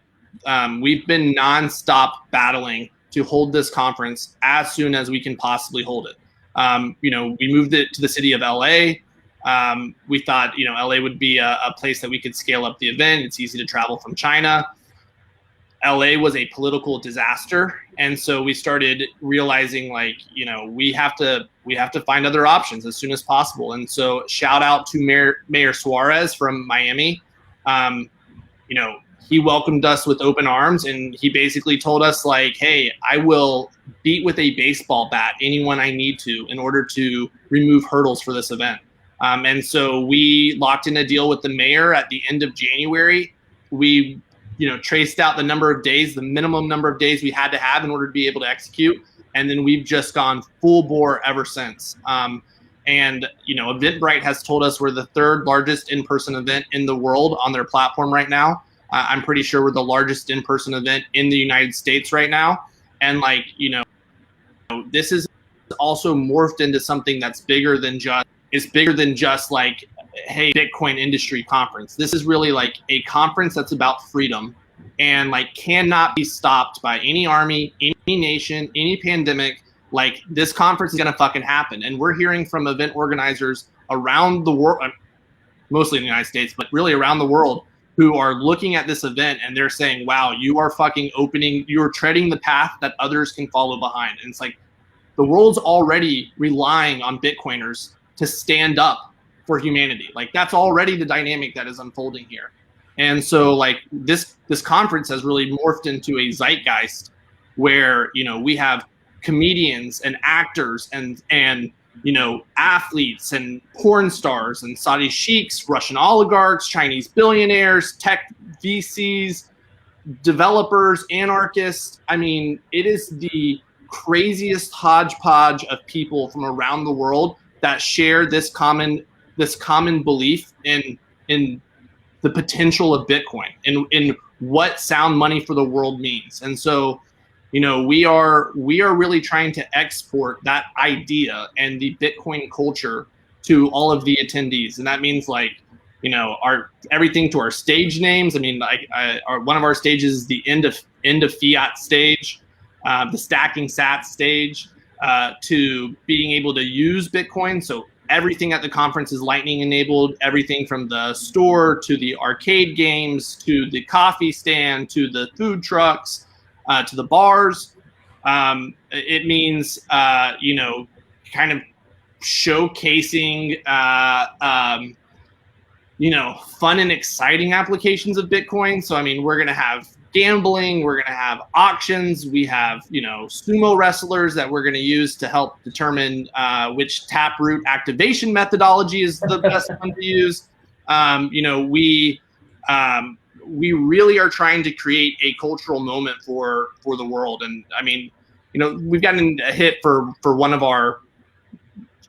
we've been nonstop battling to hold this conference as soon as we can possibly hold it. We moved it to the city of LA. We thought, LA would be a place that we could scale up the event. It's easy to travel from China. LA was a political disaster. And so we started realizing we have to find other options as soon as possible. And so shout out to Mayor Suarez from Miami. He welcomed us with open arms, and he basically told us hey, I will beat with a baseball bat anyone I need to in order to remove hurdles for this event. And so we locked in a deal with the mayor at the end of January. We, traced out the number of days, the minimum number of days we had to have in order to be able to execute. And then we've just gone full bore ever since. And Eventbrite has told us we're the third largest in-person event in the world on their platform right now. I'm pretty sure we're the largest in-person event in the United States right now. And this is also morphed into something that's bigger than just hey, Bitcoin industry conference. This is really a conference that's about freedom and cannot be stopped by any army, any nation, any pandemic. This conference is going to fucking happen. And we're hearing from event organizers around the world, mostly in the United States, but really around the world, who are looking at this event and they're saying, wow, you are you're treading the path that others can follow behind. And it's the world's already relying on Bitcoiners to stand up for humanity. That's already the dynamic that is unfolding here. And so this conference has really morphed into a zeitgeist where, we have comedians and actors and athletes and porn stars and Saudi sheiks, Russian oligarchs, Chinese billionaires, tech VCs, developers, anarchists. I mean, it is the craziest hodgepodge of people from around the world that share this common belief in the potential of Bitcoin and in what sound money for the world means. And so, we are really trying to export that idea and the Bitcoin culture to all of the attendees. And that means our everything to our stage names. I mean, one of our stages is the end of fiat stage, the stacking sat stage, to being able to use Bitcoin. So everything at the conference is Lightning enabled, everything from the store to the arcade games, to the coffee stand, to the food trucks, to the bars. It means, kind of showcasing, fun and exciting applications of Bitcoin. So, I mean, we're going to have gambling, we're going to have auctions, we have, sumo wrestlers that we're going to use to help determine which Taproot activation methodology is the best one to use. We really are trying to create a cultural moment for the world. And I mean, we've gotten a hit for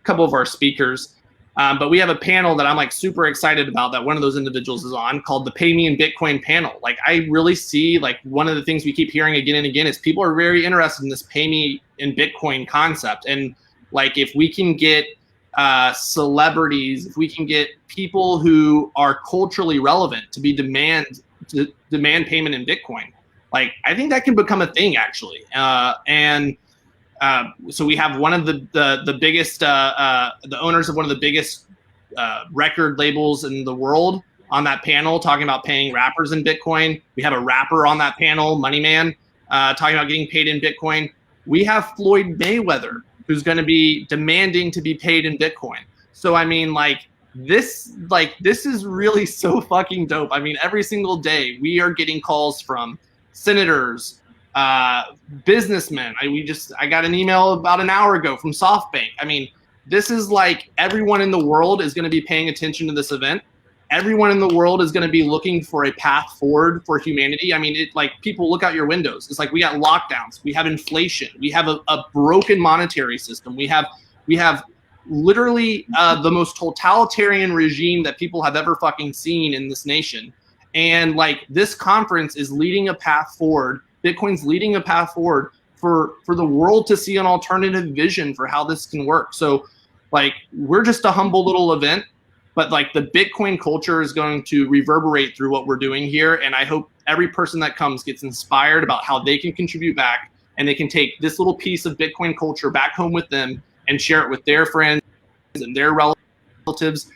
couple of our speakers. But we have a panel that I'm super excited about that one of those individuals is on, called the Pay Me in Bitcoin panel. I really see one of the things we keep hearing again and again is people are very interested in this Pay Me in Bitcoin concept. And if we can get celebrities, if we can get people who are culturally relevant to demand payment in Bitcoin, like I think that can become a thing actually. So we have one of the biggest, the owners of one of the biggest record labels in the world on that panel talking about paying rappers in Bitcoin. We have a rapper on that panel, Money Man, talking about getting paid in Bitcoin. We have Floyd Mayweather, who's going to be demanding to be paid in Bitcoin. So I mean, this is really so fucking dope. I mean, every single day we are getting calls from senators, businessmen. I got an email about an hour ago from SoftBank. I mean, this is like everyone in the world is going to be paying attention to this event. Everyone in the world is going to be looking for a path forward for humanity. I mean, people look out your windows. It's like we got lockdowns, we have inflation, we have a broken monetary system. We have literally the most totalitarian regime that people have ever fucking seen in this nation. And this conference is leading a path forward. Bitcoin's leading a path forward for the world to see an alternative vision for how this can work. So we're just a humble little event, but the Bitcoin culture is going to reverberate through what we're doing here. And I hope every person that comes gets inspired about how they can contribute back, and they can take this little piece of Bitcoin culture back home with them and share it with their friends and their relatives.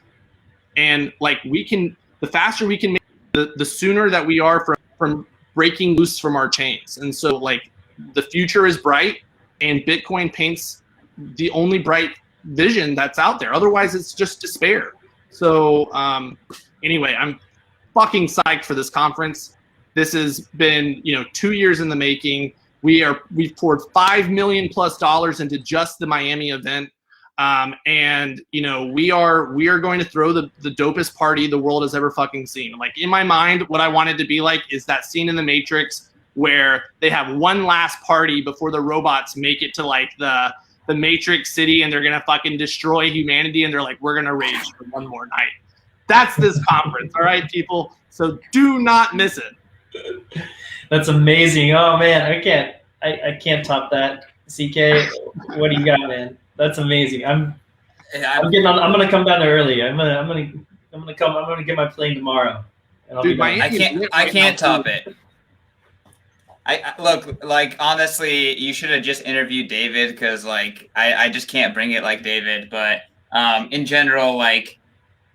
And the faster we can make the sooner that we are from breaking loose from our chains. And so the future is bright, and Bitcoin paints the only bright vision that's out there. Otherwise it's just despair. So anyway, I'm fucking psyched for this conference. This has been 2 years in the making. We've poured $5 million+ into just the Miami event. And we are going to throw the dopest party the world has ever fucking seen. In my mind, what I wanted to be is that scene in the Matrix where they have one last party before the robots make it to the Matrix city, and they're gonna fucking destroy humanity, and they're we're gonna rage for one more night. That's this conference, all right, people. So do not miss it. That's amazing. Oh man, I can't top that. CK, what do you got, man? That's amazing. I'm gonna come down there early. I'm gonna get my plane tomorrow. Dude, I can't top it. I look, honestly, you should have just interviewed David, because I just can't bring it like David. But in general,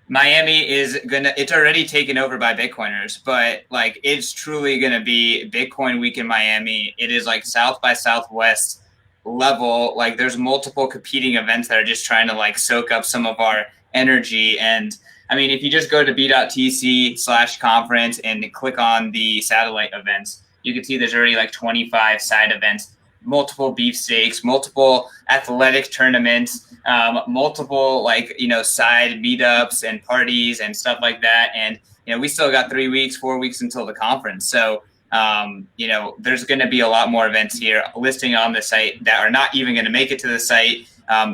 Miami it's already taken over by Bitcoiners, but it's truly gonna be Bitcoin week in Miami. It is South by Southwest level. There's multiple competing events that are just trying to soak up some of our energy. And I mean, if you just go to b.tc/conference and click on the satellite events, you can see there's already 25 side events, multiple beefsteaks, multiple athletic tournaments, multiple side meetups and parties and stuff like that. And we still got 4 weeks until the conference. So there's going to be a lot more events here listing on the site that are not even going to make it to the site.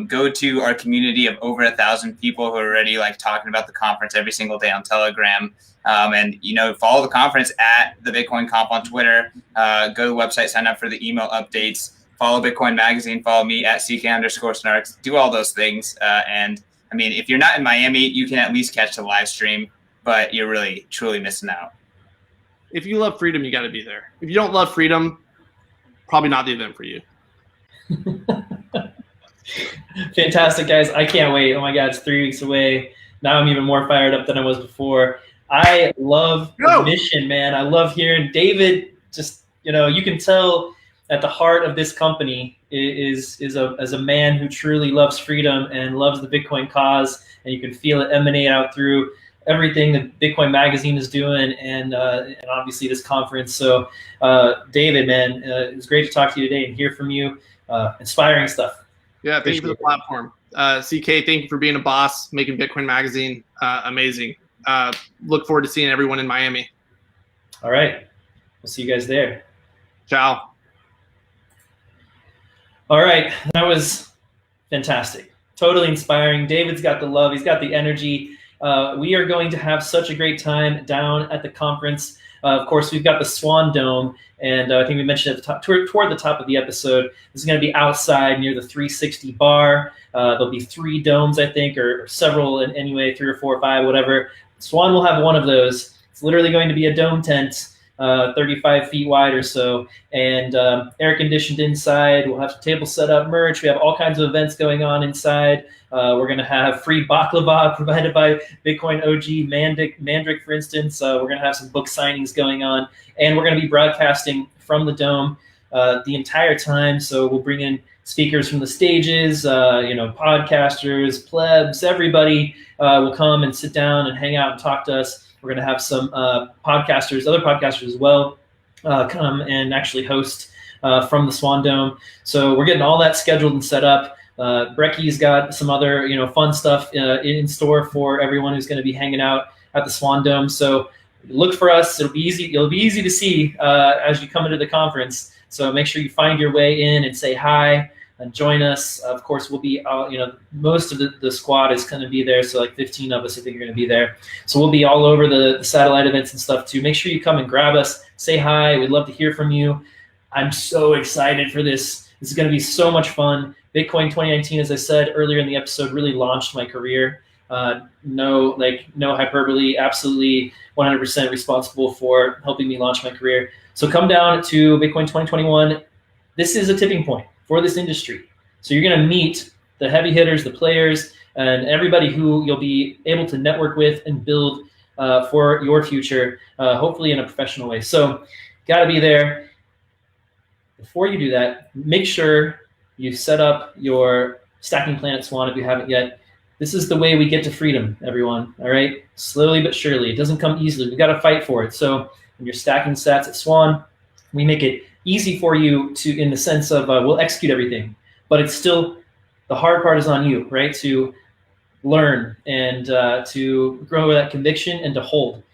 Go to our community of over 1,000 people who are already talking about the conference every single day on Telegram. And follow the conference at the Bitcoin Conf on Twitter. Go to the website, sign up for the email updates. Follow Bitcoin Magazine. Follow me at CK_Snarks. Do all those things. And I mean, if you're not in Miami, you can at least catch the live stream, but you're really truly missing out. If you love freedom, you got to be there. If you don't love freedom, probably not the event for you. Fantastic, guys. I can't wait. Oh my God, it's 3 weeks away. Now I'm even more fired up than I was before. I love the mission, man. I love hearing David. Just, you can tell at the heart of this company is a man who truly loves freedom and loves the Bitcoin cause, and you can feel it emanate out through everything that Bitcoin Magazine is doing, and obviously this conference. So, David, man, it was great to talk to you today and hear from you. Inspiring stuff. Yeah, thank you for the platform. CK, thank you for being a boss, making Bitcoin Magazine amazing. Look forward to seeing everyone in Miami. All right. We'll see you guys there. Ciao. All right. That was fantastic. Totally inspiring. David's got the love. He's got the energy. We are going to have such a great time down at the conference. Of course, we've got the Swan Dome, and I think we mentioned at the top, toward the top of the episode, this is going to be outside near the 360 bar. There'll be 3 domes, I think, or several anyway, 3 or 4 or 5, whatever. Swan will have one of those. It's literally going to be a dome tent, 35 feet wide or so, and air conditioned inside. We'll have table set up, merch. We have all kinds of events going on inside. We're going to have free baklava provided by Bitcoin OG Mandrick, for instance. We're going to have some book signings going on, and we're going to be broadcasting from the dome the entire time. So we'll bring in speakers from the stages, podcasters, plebs, everybody will come and sit down and hang out and talk to us. We're going to have some other podcasters as well, come and actually host from the Swan Dome. So we're getting all that scheduled and set up. Brecky's got some other, fun stuff in store for everyone who's going to be hanging out at the Swan Dome. So look for us. It'll be easy to see as you come into the conference. So make sure you find your way in and say hi and join us. Of course, we'll be, most of the squad is going to be there. So like 15 of us, I think, are going to be there. So we'll be all over the satellite events and stuff too. Make sure you come and grab us, say hi. We'd love to hear from you. I'm so excited for this. This is going to be so much fun. Bitcoin 2019, as I said earlier in the episode, really launched my career. No hyperbole, absolutely 100% responsible for helping me launch my career. So come down to Bitcoin 2021. This is a tipping point for this industry. So you're going to meet the heavy hitters, the players, and everybody who you'll be able to network with and build for your future, hopefully in a professional way. So got to be there. Before you do that, make sure you set up your stacking plan at Swan if you haven't yet. This is the way we get to freedom, everyone, all right? Slowly but surely. It doesn't come easily. We've got to fight for it. So when you're stacking sats at Swan, we make it easy for you to, in the sense of we'll execute everything, but it's still, the hard part is on you, right? To learn and to grow that conviction and to hold.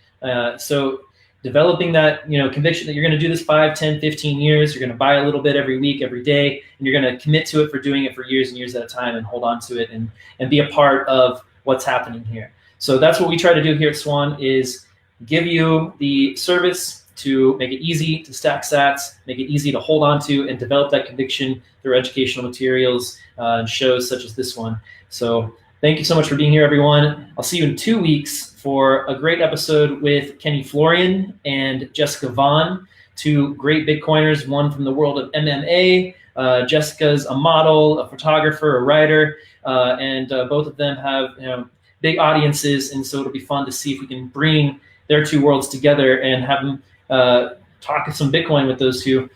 So developing that conviction that you're going to do this 5, 10, 15 years, you're going to buy a little bit every week, every day, and you're going to commit to it for doing it for years and years at a time and hold on to it and be a part of what's happening here. So that's what we try to do here at Swan, is give you the service to make it easy to stack sats, make it easy to hold on to, and develop that conviction through educational materials and shows such as this one. So thank you so much for being here, everyone. I'll see you in 2 weeks for a great episode with Kenny Florian and Jessica Vaughn, 2 great Bitcoiners, one from the world of MMA. Jessica's a model, a photographer, a writer, and both of them have big audiences, and so it'll be fun to see if we can bring their 2 worlds together and have them talk some Bitcoin with those 2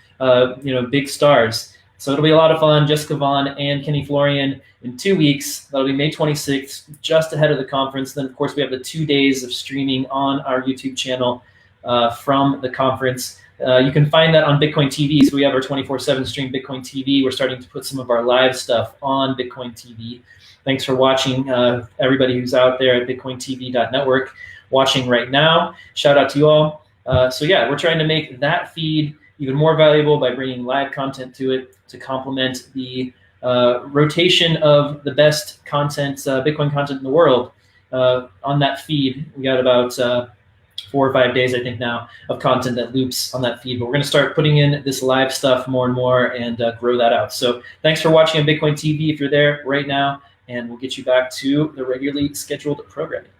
big stars. So it'll be a lot of fun. Jessica Vaughn and Kenny Florian in 2 weeks. That'll be May 26th, just ahead of the conference. Then, of course, we have the 2 days of streaming on our YouTube channel from the conference. You can find that on Bitcoin TV. So we have our 24/7 stream Bitcoin TV. We're starting to put some of our live stuff on Bitcoin TV. Thanks for watching, everybody who's out there at bitcointv.network watching right now. Shout out to you all. So yeah, we're trying to make that feed even more valuable by bringing live content to it to complement the rotation of the best content, Bitcoin content in the world on that feed. We got about 4 or 5 days, I think now, of content that loops on that feed. But we're going to start putting in this live stuff more and more and grow that out. So thanks for watching on Bitcoin TV if you're there right now, and we'll get you back to the regularly scheduled programming.